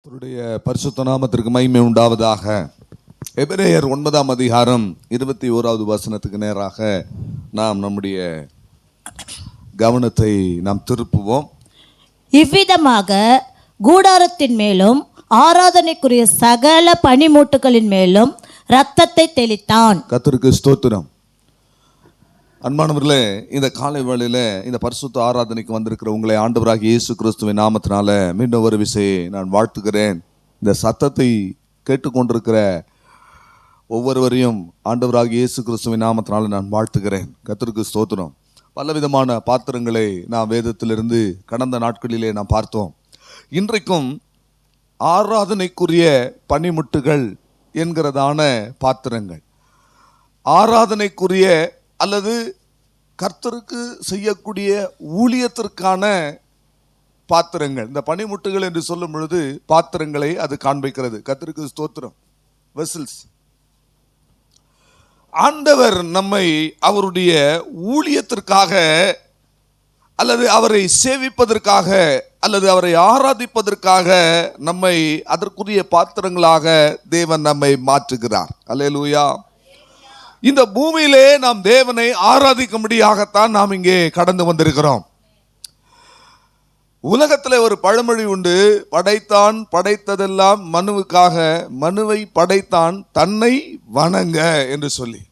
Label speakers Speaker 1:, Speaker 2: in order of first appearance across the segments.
Speaker 1: கர்த்தருடைய பரிசுத்த நாமத்திற்கு மகிமை உண்டாவதாக. எபிரேயர் 9ஆம் அதிகாரம் 21வது வசனத்துக்கு நேராக நாம் நம்முடைய கவனத்தை நாம் திருப்புவோம்.
Speaker 2: இவ்விதமாக கூடாரத்தின் மேலும் ஆராதனைக்குரிய சகல பனிமூட்டுகளின் மேலும் இரத்தத்தை தெளித்தான்.
Speaker 1: கர்த்தருக்கு ஸ்தோத்திரம். அன்பானவர்களே, இந்த காலை வேளையில இந்த பரிசுத்த ஆராதனைக்கு வந்திருக்கிற உங்களை ஆண்டவராகிய இயேசு கிறிஸ்துவின் நாமத்தினால மீண்டும் ஒரு விஷயம் நான் வாழ்த்துகிறேன். இந்த சத்தத்தை கேட்டுக்கொண்டிருக்கிற ஒவ்வொருவரையும் ஆண்டவராகிய இயேசு கிறிஸ்துவின் நாமத்தினால நான் வாழ்த்துகிறேன். கர்த்தருக்கு ஸ்தோத்திரம். பலவிதமான பாத்திரங்களை நாம் வேதத்திலிருந்து கடந்த நாட்களிலே நாம் பார்த்தோம். இன்றைக்கும் ஆராதனைக்குரிய பனிமுட்டுகள் என்கிறதான பாத்திரங்கள், ஆராதனைக்குரிய அல்லது கர்த்தருக்கு செய்யக்கூடிய ஊழியத்திற்கான பாத்திரங்கள். இந்த பனிமுட்டுகள் என்று சொல்லும் பொழுது பாத்திரங்களை அது காண்பிக்கிறது. கர்த்தருக்கு ஸ்தோத்திரம். வெசல்ஸ். ஆண்டவர் நம்மை அவருடைய ஊழியத்திற்காக அல்லது அவரை சேவிப்பதற்காக அல்லது அவரை ஆராதிப்பதற்காக நம்மை அதற்குரிய பாத்திரங்களாக தேவன் நம்மை மாற்றுகிறார். அல்லேலூயா. இந்த பூமியிலே நாம் தேவனை ஆராதிக்கும்படியாகத்தான் நாம் இங்கே கடந்து வந்திருக்கிறோம். உலகத்தில் ஒரு பழமொழி உண்டு, படைத்தான் படைத்ததெல்லாம் மனுவுக்காக, மனுவை படைத்தான் தன்னை வணங்க என்று சொல்லி.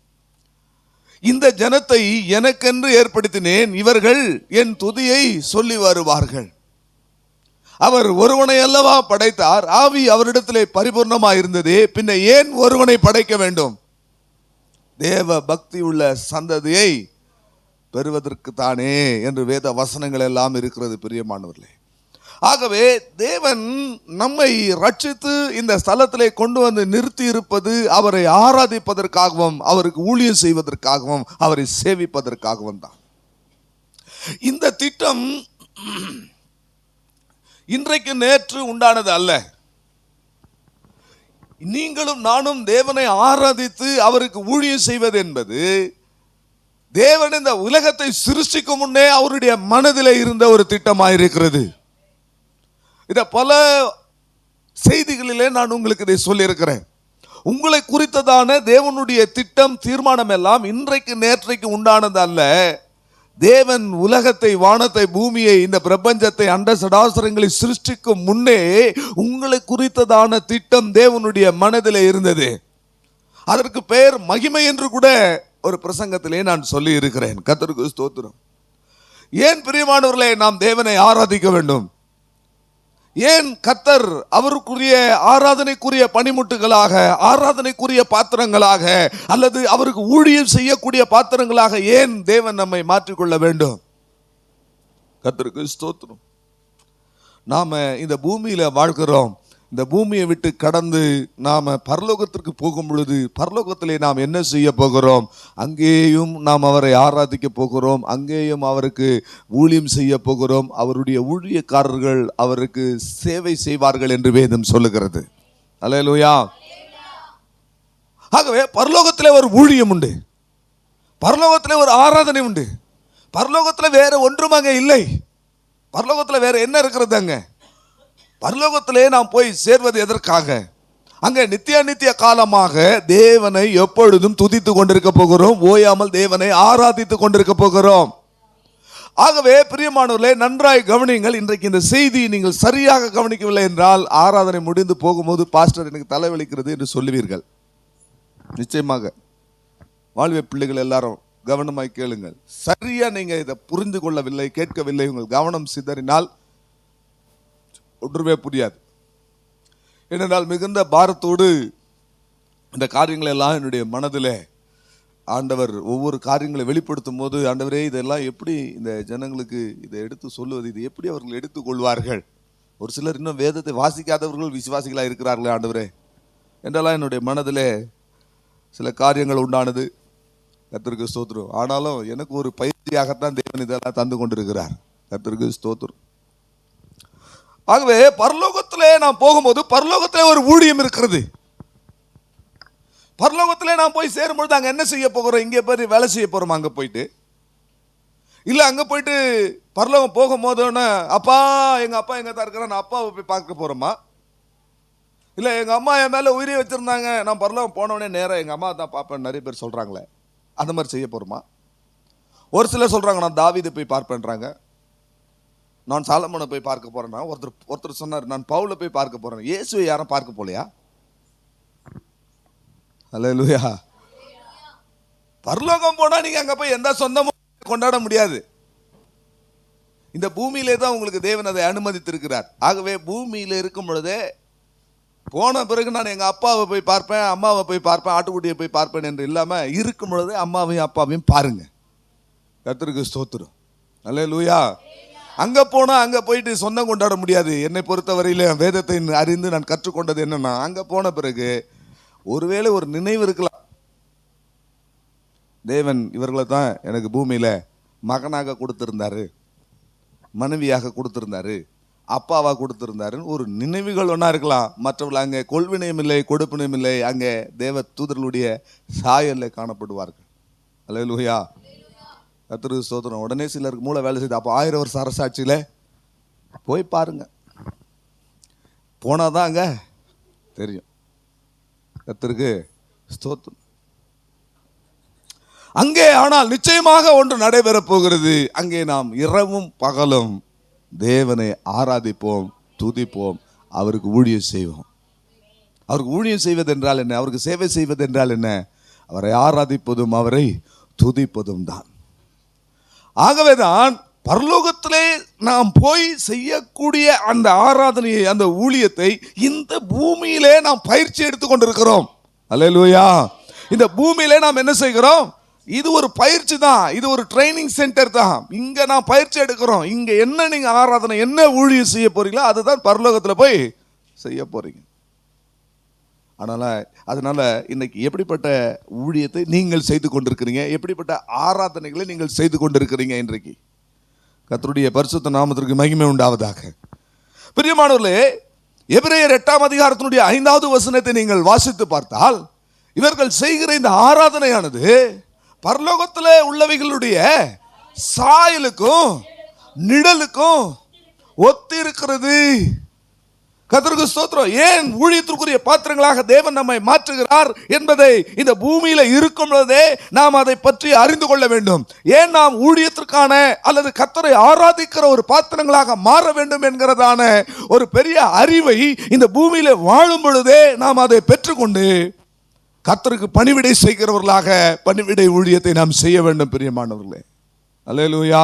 Speaker 1: இந்த ஜனத்தை எனக்கென்று ஏற்படுத்தினேன், இவர்கள் என் துதியை சொல்லி வருவார்கள். அவர் ஒருவனை அல்லவா படைத்தார், ஆவி அவரிடத்திலே பரிபூர்ணமாக இருந்ததே, பின்ன ஏன் ஒருவனை படைக்க வேண்டும்? தேவ பக்தி உள்ள சந்ததியை பெறுவதற்கு தானே என்று வேத வசனங்கள் எல்லாம் இருக்கிறது. பிரியமானவர்களே, ஆகவே தேவன் நம்மை ரட்சித்து இந்த ஸ்தலத்திலே கொண்டு வந்து நிறுத்தி இருப்பது அவரை ஆராதிப்பதற்காகவும் அவருக்கு ஊழியம் செய்வதற்காகவும் அவரை சேவிப்பதற்காகவும் தான். இந்த திட்டம் இன்றைக்கு நேற்று உண்டானது அல்ல. நீங்களும் நானும் தேவனை ஆராதித்து அவருக்கு ஊழியம் செய்வது என்பது தேவன் இந்த உலகத்தை சிருஷ்டிக்கும் முன்னே அவருடைய மனதிலே இருந்த ஒரு திட்டமாயிருக்கிறது. இத பல செய்திகளிலே நான் உங்களுக்கு இதை சொல்லியிருக்கிறேன். உங்களை குறித்ததான தேவனுடைய திட்டம், தீர்மானம் எல்லாம் இன்றைக்கு நேற்றைக்கு உண்டானது அல்ல. தேவன் உலகத்தை, வானத்தை, பூமியை, இந்த பிரபஞ்சத்தை, அண்ட சடாசரங்களை சிருஷ்டிக்கும் முன்னே உங்களை குறித்ததான திட்டம் தேவனுடைய மனதிலே இருந்தது. அதற்கு பெயர் மகிமை என்று கூட ஒரு பிரசங்கத்திலே நான் சொல்லி இருக்கிறேன். கர்த்தருக்கு ஸ்தோத்திரம். ஏன் பிரியமானவர்களே நாம் தேவனை ஆராதிக்க வேண்டும்? ஏன் கர்த்தர் அவருக்குரிய ஆராதனைக்குரிய பனிமுட்டுகளாக, ஆராதனைக்குரிய பாத்திரங்களாக அல்லது அவருக்கு ஊழியம் செய்யக்கூடிய பாத்திரங்களாக ஏன் தேவன் நம்மை மாற்றிக்கொள்ள வேண்டும்? கர்த்தருக்கு ஸ்தோத்திரம். நாம இந்த பூமியில வாழ்கிறோம். இந்த பூமியை விட்டு கடந்து நாம பரலோகத்திற்கு போகும் பொழுது பரலோகத்திலே நாம் என்ன செய்ய போகிறோம்? அங்கேயும் நாம் அவரை ஆராதிக்க போகிறோம், அங்கேயும் அவருக்கு ஊழியம் செய்ய போகிறோம். அவருடைய ஊழியக்காரர்கள் அவருக்கு சேவை செய்வார்கள் என்று வேதம் சொல்லுகிறது. அல்லேலூயா. ஆகவே பரலோகத்திலே ஒரு ஊழியம் உண்டு, பரலோகத்திலே ஒரு ஆராதனை உண்டு. பரலோகத்தில் வேற ஒன்றும் அங்கே இல்லை. பரலோகத்தில் வேற என்ன இருக்கிறது? அங்க பரலோகத்திலே நாம் போய் சேர்வது எதற்காக? அங்கே நித்திய காலமாக தேவனை எப்பொழுதும் துதித்து கொண்டிருக்க போகிறோம், ஓயாமல் தேவனை ஆராதித்து கொண்டிருக்க போகிறோம். ஆகவே பிரியமானவர்களே, நன்றாய் கவனியுங்கள். இன்றைக்கு இந்த செய்தி நீங்கள் சரியாக கவனிக்கவில்லை என்றால் ஆராதனை முடிந்து போகும்போது பாஸ்டர் எனக்கு தலைவலிக்கிறது என்று சொல்லுவீர்கள். நிச்சயமாக வாழ்வே பிள்ளைகள் எல்லாரும் கவனமாய் கேளுங்கள். சரியா நீங்க இதை புரிந்து கொள்ளவில்லை, கேட்கவில்லை, உங்கள் கவனம் சிதறினால் ஒன்றுமே புரியாது. ஏனென்றால் மிகுந்த பாரத்தோடு இந்த காரியங்கள் எல்லாம் என்னுடைய மனதில் ஆண்டவர் ஒவ்வொரு காரியங்களை வெளிப்படுத்தும் போது, ஆண்டவரே இதெல்லாம் எப்படி இந்த ஜனங்களுக்கு இதை எடுத்து சொல்லுவது, இது எப்படி அவர்கள் எடுத்துக்கொள்வார்கள்? ஒரு சிலர் இன்னும் வேதத்தை வாசிக்காதவர்கள் விசுவாசிகளாக இருக்கிறார்களே ஆண்டவரே என்றெல்லாம் என்னுடைய மனதில் சில காரியங்கள் உண்டானது. கர்த்தருக்கு ஸ்தோத்திரம். ஆனாலும் எனக்கு ஒரு பயிற்சியாகத்தான் தேவன் இதெல்லாம் தந்து கொண்டிருக்கிறார். கர்த்தருக்கு ஸ்தோத்திரம். ஆகவே பரலோகத்திலே நாம் போகும்போது பரலோகத்திலே ஒரு ஊழியம் இருக்கிறது. பரலோகத்திலே நாம் போய் சேரும்பொழுது அங்கே என்ன செய்ய போகிறோம்? இங்கே போய் வேலை செய்ய போகிறோம் அங்கே போயிட்டு? இல்லை அங்கே போயிட்டு பரலோகம் போகும்போது அப்பா எங்கள் அப்பா எங்கே தான் இருக்கிறான், அப்பாவை போய் பார்க்க போகிறோமா? இல்லை எங்கள் அம்மா என் மேலே உயிரை வச்சுருந்தாங்க, நான் பரலோகம் போனவனே நேராக எங்கள் அம்மா தான் பார்ப்பேன் நிறைய பேர் சொல்கிறாங்களே, அந்த மாதிரி செய்ய போகிறோமா? ஒரு சிலர் சொல்கிறாங்க நான் தாவீதை போய் பார்ப்பேன்றாங்க, நான் சாலமோனை போய் பார்க்க போகிறேன்னா. ஒருத்தர் சொன்னார் நான் பவுலை போய் பார்க்க போகிறேன். இயேசுவை யாரும் பார்க்க போலையா? அல்லேலூயா. பரலோகம் போனால் நீங்கள் அங்கே போய் எந்த சொந்தமும் கொண்டாட முடியாது. இந்த பூமியிலே தான் உங்களுக்கு தேவன் அதை அனுமதித்திருக்கிறார். ஆகவே பூமியில் இருக்கும் பொழுதே போன பிறகு நான் எங்கள் அப்பாவை போய் பார்ப்பேன், அம்மாவை போய் பார்ப்பேன், ஆட்டுக்குட்டியை போய் பார்ப்பேன் என்று இல்லாமல் இருக்கும் பொழுது அம்மாவையும் அப்பாவையும் பாருங்க. கர்த்தருக்கு ஸ்தோத்திரம். அல்லேலூயா. அங்கே போனால் அங்கே போயிட்டு சொந்தம் கொண்டாட முடியாது. என்னை பொறுத்தவரையில் வேதத்தை அறிந்து நான் கற்றுக்கொண்டது என்னன்னா, அங்கே போன பிறகு ஒருவேளை ஒரு நினைவு இருக்கலாம், தேவன் இவர்களை தான் எனக்கு பூமியில் மகனாக கொடுத்திருந்தாரு, மனைவியாக கொடுத்திருந்தாரு, அப்பாவாக கொடுத்திருந்தாருன்னு ஒரு நினைவுகள் ஒன்றா இருக்கலாம். மற்றவர்கள் அங்கே கொள்வினையும் இல்லை, கொடுப்பினையும் இல்லை, அங்கே தேவ தூதர்களுடைய சாயலில் காணப்படுவார்கள். அல்லேலூயா. கர்த்தருக்கு ஸ்தோத்திரம். உடனே சிலருக்கு மூளை வேலை செய்து அப்போ 1000 வருஷ அரசாட்சியில் போய் பாருங்க, போனால் தான் அங்கே தெரியும். கர்த்தருக்கு ஸ்தோத்திரம். அங்கே ஆனால் நிச்சயமாக ஒன்று நடைபெறப் போகிறது. அங்கே நாம் இரவும் பகலும் தேவனை ஆராதிப்போம், துதிப்போம், அவருக்கு ஊழியம் செய்வோம். அவருக்கு ஊழியம் செய்வது என்றால் என்ன? அவருக்கு சேவை செய்வது என்றால் என்ன? அவரை ஆராதிப்பதும் அவரை துதிப்பதும் தான். ஆகவேதான் பரலோகத்திலே நாம் போய் செய்யக்கூடிய அந்த ஆராதனையை, அந்த ஊழியத்தை இந்த பூமியிலே நாம் பயிற்சி எடுத்துக்கொண்டிருக்கிறோம். அல்லேலூயா. இந்த பூமியிலே நாம் என்ன செய்கிறோம்? இது ஒரு பயிற்சி தான், இது ஒரு ட்ரைனிங் சென்டர் தான். இங்க நான் பயிற்சி எடுக்கிறோம். இங்க என்ன நீங்க ஆராதனை, என்ன ஊழியம் செய்ய போறீங்களோ அதுதான் பரலோகத்தில் போய் செய்ய போறீங்க. அதனால இன்னைக்கு எப்படிப்பட்ட ஊழியத்தை நீங்கள் செய்து கொண்டிருக்கிறீங்க, எப்படிப்பட்ட ஆராதனைகளை நீங்கள் செய்து கொண்டிருக்கிறீங்க? இன்றைக்கு கர்த்தருடைய பரிசுத்த நாமத்திற்கு மகிமை உண்டாவதாக. பிரியமானவர்களே, எபிரேயர் 8ஆம் அதிகாரத்தினுடைய 5வது வசனத்தை நீங்கள் வாசித்து பார்த்தால், இவர்கள் செய்கிற இந்த ஆராதனையானது பரலோகத்தில் உள்ளவைகளுடைய சாயலுக்கும் நிழலுக்கும் ஒத்து இருக்கிறது. கர்த்தருக்கு ஸ்தோத்திரம். ஏன் ஊழியத்திற்குரிய பாத்திரங்களாக தேவன் நம்மை மாற்றுகிறார் என்பதை இந்த பூமியில இருக்கும் பொழுதே நாம் அதை பற்றி அறிந்து கொள்ள வேண்டும். ஏன் நாம் ஊழியத்திற்கான அல்லது கர்த்தரை ஆராதிக்கிற ஒரு பாத்திரங்களாக மாற வேண்டும் என்கிறதான ஒரு பெரிய அறிவை இந்த பூமியில வாழும் பொழுதே நாம் அதை பெற்றுக்கொண்டு கர்த்தருக்கு பணிவிடை செய்கிறவர்களாக பணிவிடை ஊழியத்தை நாம் செய்ய வேண்டும். பிரியமானவர்களே, அல்லேலூயா.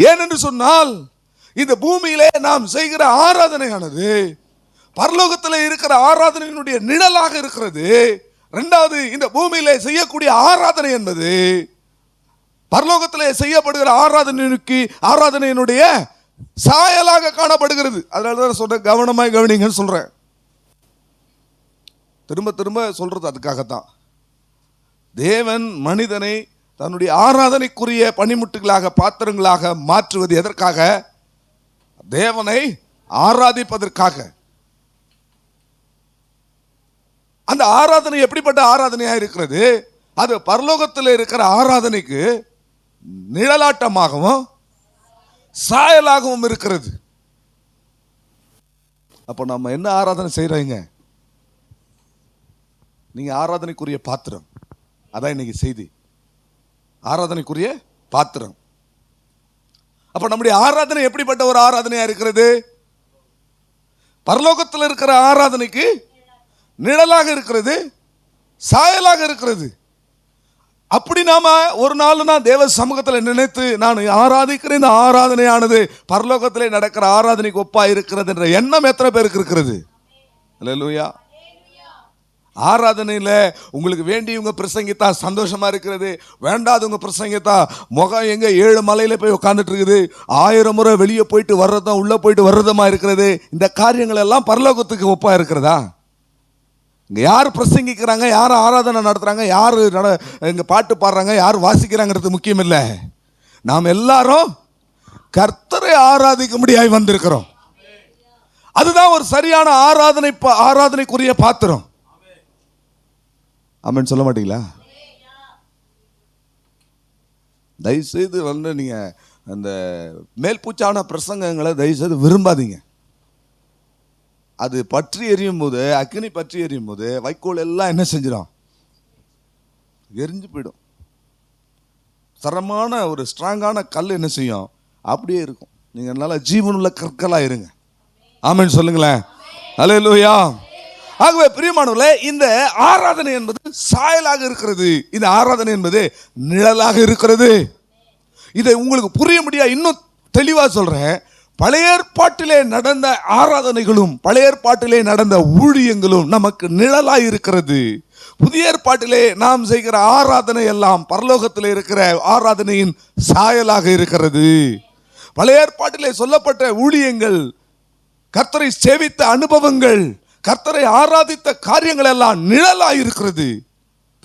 Speaker 1: ஏனென்று சொன்னால் இந்த பூமியிலே நாம் செய்கிற ஆராதனையானது பரலோகத்தில் இருக்கிற ஆராதனையினுடைய நிழலாக இருக்கிறது. இரண்டாவது, இந்த பூமியிலே செய்யக்கூடிய ஆராதனை என்பது பரலோகத்திலே செய்யப்படுகிற ஆராதனையினுடைய சாயலாக காணப்படுகிறது. அதனாலதான் சொல்றேன், கவனமாய் கவனிங்கன்னு சொல்றேன். திரும்ப திரும்ப சொல்றது அதுக்காகத்தான். தேவன் மனிதனை தன்னுடைய ஆராதனைக்குரிய பணிமுட்டுகளாக, பாத்திரங்களாக மாற்றுவது எதற்காக? தேவனை ஆராதிப்பதற்காக. அந்த ஆராதனை எப்படிப்பட்ட ஆராதனையாக இருக்கிறது? அது பரலோகத்தில் இருக்கிற ஆராதனைக்கு நிழலாட்டமாகவும் சாயலாகவும் இருக்கிறது. அப்போ நம்ம என்ன ஆராதனை செய்யறீங்க? நீங்க ஆராதனைக்குரிய பாத்திரம். அதான் இன்னைக்கு செய்தி, ஆராதனைக்குரிய பாத்திரம். அப்ப நம்முடைய ஆராதனை எப்படிப்பட்ட ஒரு ஆராதனையா இருக்கிறது? பரலோகத்தில் இருக்கிற ஆராதனைக்கு நிழலாக இருக்கிறது, சாயலாக இருக்கிறது. அப்படி நாம ஒரு நாள் நான் தேவ சமூகத்தில் நினைத்து நான் ஆராதிக்கிற இந்த ஆராதனையானது பரலோகத்திலே நடக்கிற ஆராதனைக்கு ஒப்பா இருக்கிறது என்ற எண்ணம் எத்தனை பேருக்கு இருக்கிறது? அல்லேலூயா. ஆராதனையில் உங்களுக்கு வேண்டியவங்க பிரசங்கித்தா சந்தோஷமா இருக்கிறது, வேண்டாதவங்க பிரசங்கித்தா முகம் எங்க 7 மலையில போய் உட்காந்துட்டு இருக்குது, 1000 முறை வெளியே போயிட்டு வர்றதும் உள்ள போயிட்டு வர்றதுமா இருக்கிறது. இந்த காரியங்கள் எல்லாம் பரலோகத்துக்கு ஒப்பா இருக்கிறதா? இங்க யார் பிரசங்கிக்கிறாங்க, யார் ஆராதனை நடத்துறாங்க, யார் இங்க பாட்டு பாடுறாங்க, யார் வாசிக்கிறாங்கிறது முக்கியம் இல்லை. நாம் எல்லாரும் கர்த்தரை ஆராதிக்க முடியாய் வந்திருக்கிறோம். அதுதான் ஒரு சரியான ஆராதனைக்குரிய பாத்திரம். ஆமென் சொல்ல மாட்டீங்களா? தயவுசெய்து நீங்க அந்த மேல்பூச்சான பிரசங்கங்களை தயவுசெய்து விரும்பாதீங்க. அது பற்றி எரியும் போது, அக்னி பற்றி எரியும் போது வைக்கோல் எல்லாம் என்ன செஞ்சிடும்? எரிஞ்சு போயிடும். தரமான ஒரு ஸ்ட்ராங்கான கல் என்ன செய்யும்? அப்படியே இருக்கும். நீங்க நல்லா ஜீவனுள்ள கற்களா இருங்க. ஆமென் சொல்லுங்களேன். அல்லேலூயா. ஆகவே பிரியமானவர்களே, இந்த ஆராதனை என்பது சாயலாக இருக்கிறது. இந்த ஆராதனை என்பது நிழலாக இருக்கிறது. இதை உங்களுக்கு புரிய முடியாது, இன்னும் தெளிவா சொல்றேன். பழைய ஏற்பாட்டிலே நடந்த ஆராதனைகளும் பழைய ஏற்பாட்டிலே நடந்த ஊழியங்களும் நமக்கு நிழலாய் இருக்கிறது. புதிய ஏற்பாட்டிலே நாம் செய்கிற ஆராதனை எல்லாம் பரலோகத்தில் இருக்கிற ஆராதனையின் சாயலாக இருக்கிறது. பழைய ஏற்பாட்டிலே சொல்லப்பட்ட ஊழியங்கள், கர்த்தரை சேவித்த அனுபவங்கள், கர்த்தரை ஆராதித்த காரியங்கள் எல்லாம் நிழலாய் இருக்கிறது.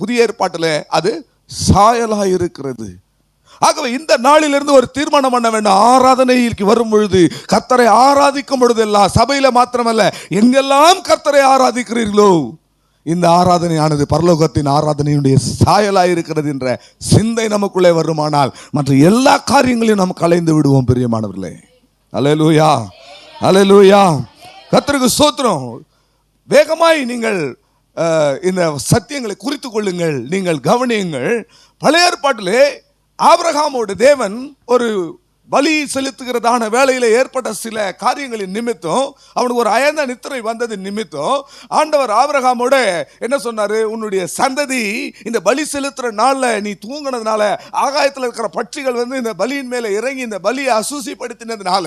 Speaker 1: புதிய ஏற்பாட்டிலே அது சாயலாய் இருக்கிறது. ஆகவே இந்த நாளிலிருந்து ஒரு தீர்மானம் பண்ண வேண்டும். ஆராதனைக்கு வரும் பொழுது, கர்த்தரை ஆராதிக்கும் பொழுதெல்லாம், சபையில மாத்திரமல்ல, எங்கெல்லாம் கர்த்தரை ஆராதிக்கிறீர்களோ, இந்த ஆராதனையானது பரலோகத்தின் ஆராதனையுடைய சாயலாய் இருக்கிறது என்ற சிந்தை நமக்குள்ளே வருமானால் மற்ற எல்லா காரியங்களையும் நாம் கலைந்து விடுவோம். பிரியமானவர்களே, அல்லேலூயா, அல்லேலூயா. கர்த்தருக்கு ஸ்தோத்திரம். வேகமாய் நீங்கள் இந்த சத்தியங்களை குறித்து கொள்ளுங்கள், நீங்கள் கவனியுங்கள். பழைய ஏற்பாட்டிலே ஆபிரகாமோடு தேவன் ஒரு பலி செலுத்துகிறதான வேளையில ஏற்பட்ட சில காரியங்களின் நிமித்தம், அவனுக்கு ஒரு அயர்ந்த நித்திரை வந்தது நிமித்தம், ஆண்டவர் ஆபிரகாமோட என்ன சொன்னாரு? உன்னுடைய சந்ததி இந்த பலி செலுத்துற நாள்ல நீ தூங்கினதுனால, ஆகாயத்தில் இருக்கிற பட்சிகள் வந்து இந்த பலியின் மேல இறங்கி இந்த பலியை அசூசிப்படுத்தினதுனால,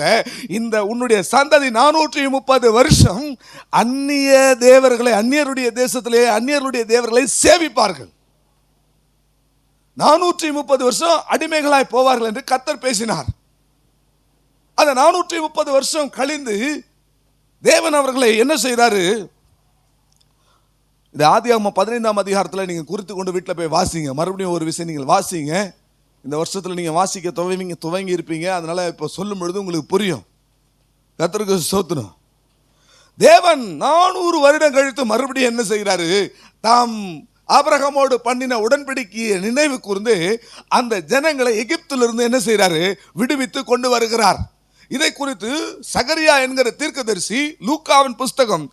Speaker 1: இந்த உன்னுடைய சந்ததி 430 வருஷம் அந்நிய தேவர்களை, அந்நியருடைய தேசத்திலே அந்நியருடைய தேவர்களை சேவிப்பார்கள். 430 வருஷம் அடிமைகளாய் போவார்கள் என்று கர்த்தர் பேசினார். அந்த 430 வருஷம் கழிந்து தேவன் அவர்களை என்ன செய்றாரு? இந்த ஆதியாகமம் 15ஆம் அதிகாரத்தில் நீங்க குறித்து கொண்டு வீட்டில் போய் வாசிங்க. மறுபடியும் ஒரு விஷயம் நீங்கள் வாசிங்க. இந்த வருஷத்தில் நீங்க வாசிக்க துவங்கி இருப்பீங்க. அதனால இப்போ சொல்லும் பொழுது உங்களுக்கு புரியும். கர்த்தருக்கு ஸ்தோத்திரம். தேவன் 400 வருடம் கழித்து மறுபடியும் என்ன செய்கிறாரு? தாம் ஆபிரகாமோடு பண்ணின உடன்படிக்கையை நினைவு கூர்ந்து அந்த ஜனங்களை எகிப்திலிருந்து என்ன செய்கிறாரு? விடுவித்து கொண்டு வருகிறார். இதை குறித்து சகரியா என்கிற தீர்க்கதரிசி லூக்காவின் புஸ்தகம்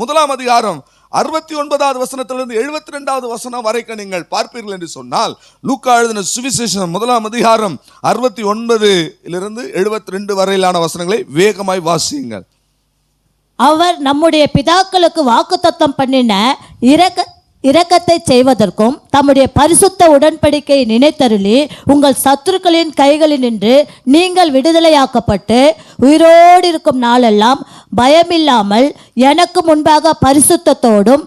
Speaker 1: 1ஆம் அதிகாரம் 69வது வசனத்திலிருந்து 72வது வசனம் வரைக்கும் நீங்கள் பார்ப்பீர்கள் என்று சொன்னால், லூக்கா எழுதின சுவிசேஷம் 1ஆம் அதிகாரம் 69லிருந்து 72 வரையிலான வசனங்களை வேகமாய் வாசியுங்கள்.
Speaker 2: அவர் நம்முடைய பிதாக்களுக்கு வாக்குத்தத்தம் பண்ணின இரக்கத்தை செய்வதற்கும் தம்முடைய பரிசுத்த உடன்படிக்கையை நினைத்தருளி உங்கள் சத்துருக்களின் கைகளினின்று நீங்கள் விடுதலையாக்கப்பட்டு உயிரோடு இருக்கும் நாளெல்லாம் பயமில்லாமல் எனக்கு முன்பாக பரிசுத்தத்தோடும்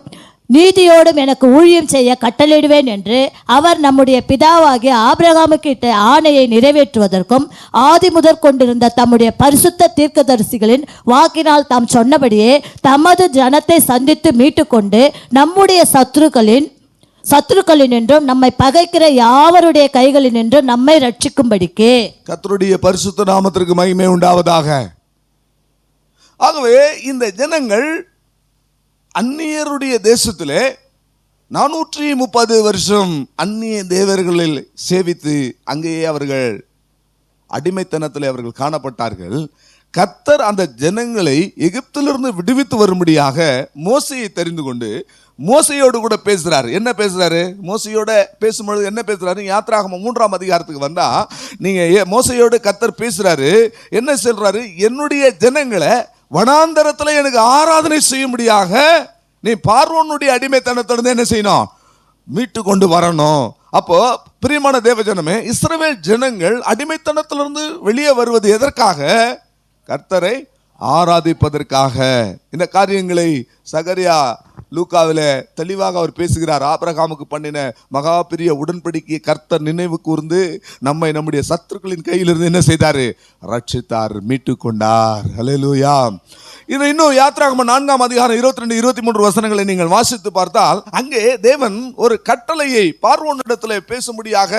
Speaker 2: நீதியோடும் எனக்கு ஊழியம் செய்ய கட்டளையிடுவேன் என்று அவர் நம்முடைய பிதாவாகிய ஆபிரகாமுக்கு இட்ட ஆணையை நிறைவேற்றுவதற்கும் ஆதி முதற் கொண்டிருந்த தம்முடைய பரிசுத்த தீர்க்கதரிசிகளின் வாக்கினால் தாம் சொன்னபடியே தமது ஜனத்தை சந்தித்து மீட்டுக்கொண்டு நம்முடைய சத்துருக்களின் என்றும் நம்மை பகைக்கிற யாவருடைய கைகளில் என்றும் நம்மை ரட்சிக்கும்படிக்கு.
Speaker 1: கர்த்தருடைய பரிசுத்த நாமத்திற்கு மகிமை உண்டாவதாக. ஆகவே இந்த ஜனங்கள் அந்நியருடைய தேசத்திலே 430 வருஷம் அந்நிய தேவர்களில் சேவித்து அங்கேயே அவர்கள் அடிமைத்தனத்தில் அவர்கள் காணப்பட்டார்கள். கர்த்தர் அந்த ஜனங்களை எகிப்திலிருந்து விடுவித்து வரும்படியாக மோசையை தெரிந்து கொண்டு மோசையோடு கூட பேசுறாரு. என்ன பேசுறாரு? மோசையோட பேசும்பொழுது என்ன பேசுறாரு? யாத்திராகமம் 3ஆம் அதிகாரத்துக்கு வந்தா நீங்க மோசையோடு கர்த்தர் பேசுறாரு. என்ன சொல்றாரு? என்னுடைய ஜனங்களை வனாந்தரத்தில் எனக்கு ஆராதனை செய்யும்படியாக நீ பார்வோனுடைய அடிமைத்தனத்திலிருந்து என்ன செய்யணும்? மீட்டு கொண்டு வரணும். அப்போ பிரியமான தேவஜனமே, இஸ்ரவேல் ஜனங்கள் அடிமைத்தனத்திலிருந்து வெளியே வருவது எதற்காக? கர்த்தரை ஆராதிப்பதற்காக. இந்த காரியங்களை சகரியா லூக்காவிலே தெளிவாக அவர் பேசுகிறார். ஆபிரகாமுக்கு பண்ணின மகா பெரிய உடன்படிக்கையை கர்த்தர் நினைவு கூர்ந்து நம்மை நம்முடைய சத்துருக்களின் கையிலிருந்து என்ன செய்தாரு? ரட்சித்தார், மீட்டு கொண்டார். அல்லேலூயா. இது இன்னும் யாத்திராகமம் 4ஆம் அதிகாரம் 22, 23 வசனங்களை நீங்கள் வாசித்து பார்த்தால் அங்கே தேவன் ஒரு கட்டளையை பார்வோனிடத்தில் பேசும்படியாக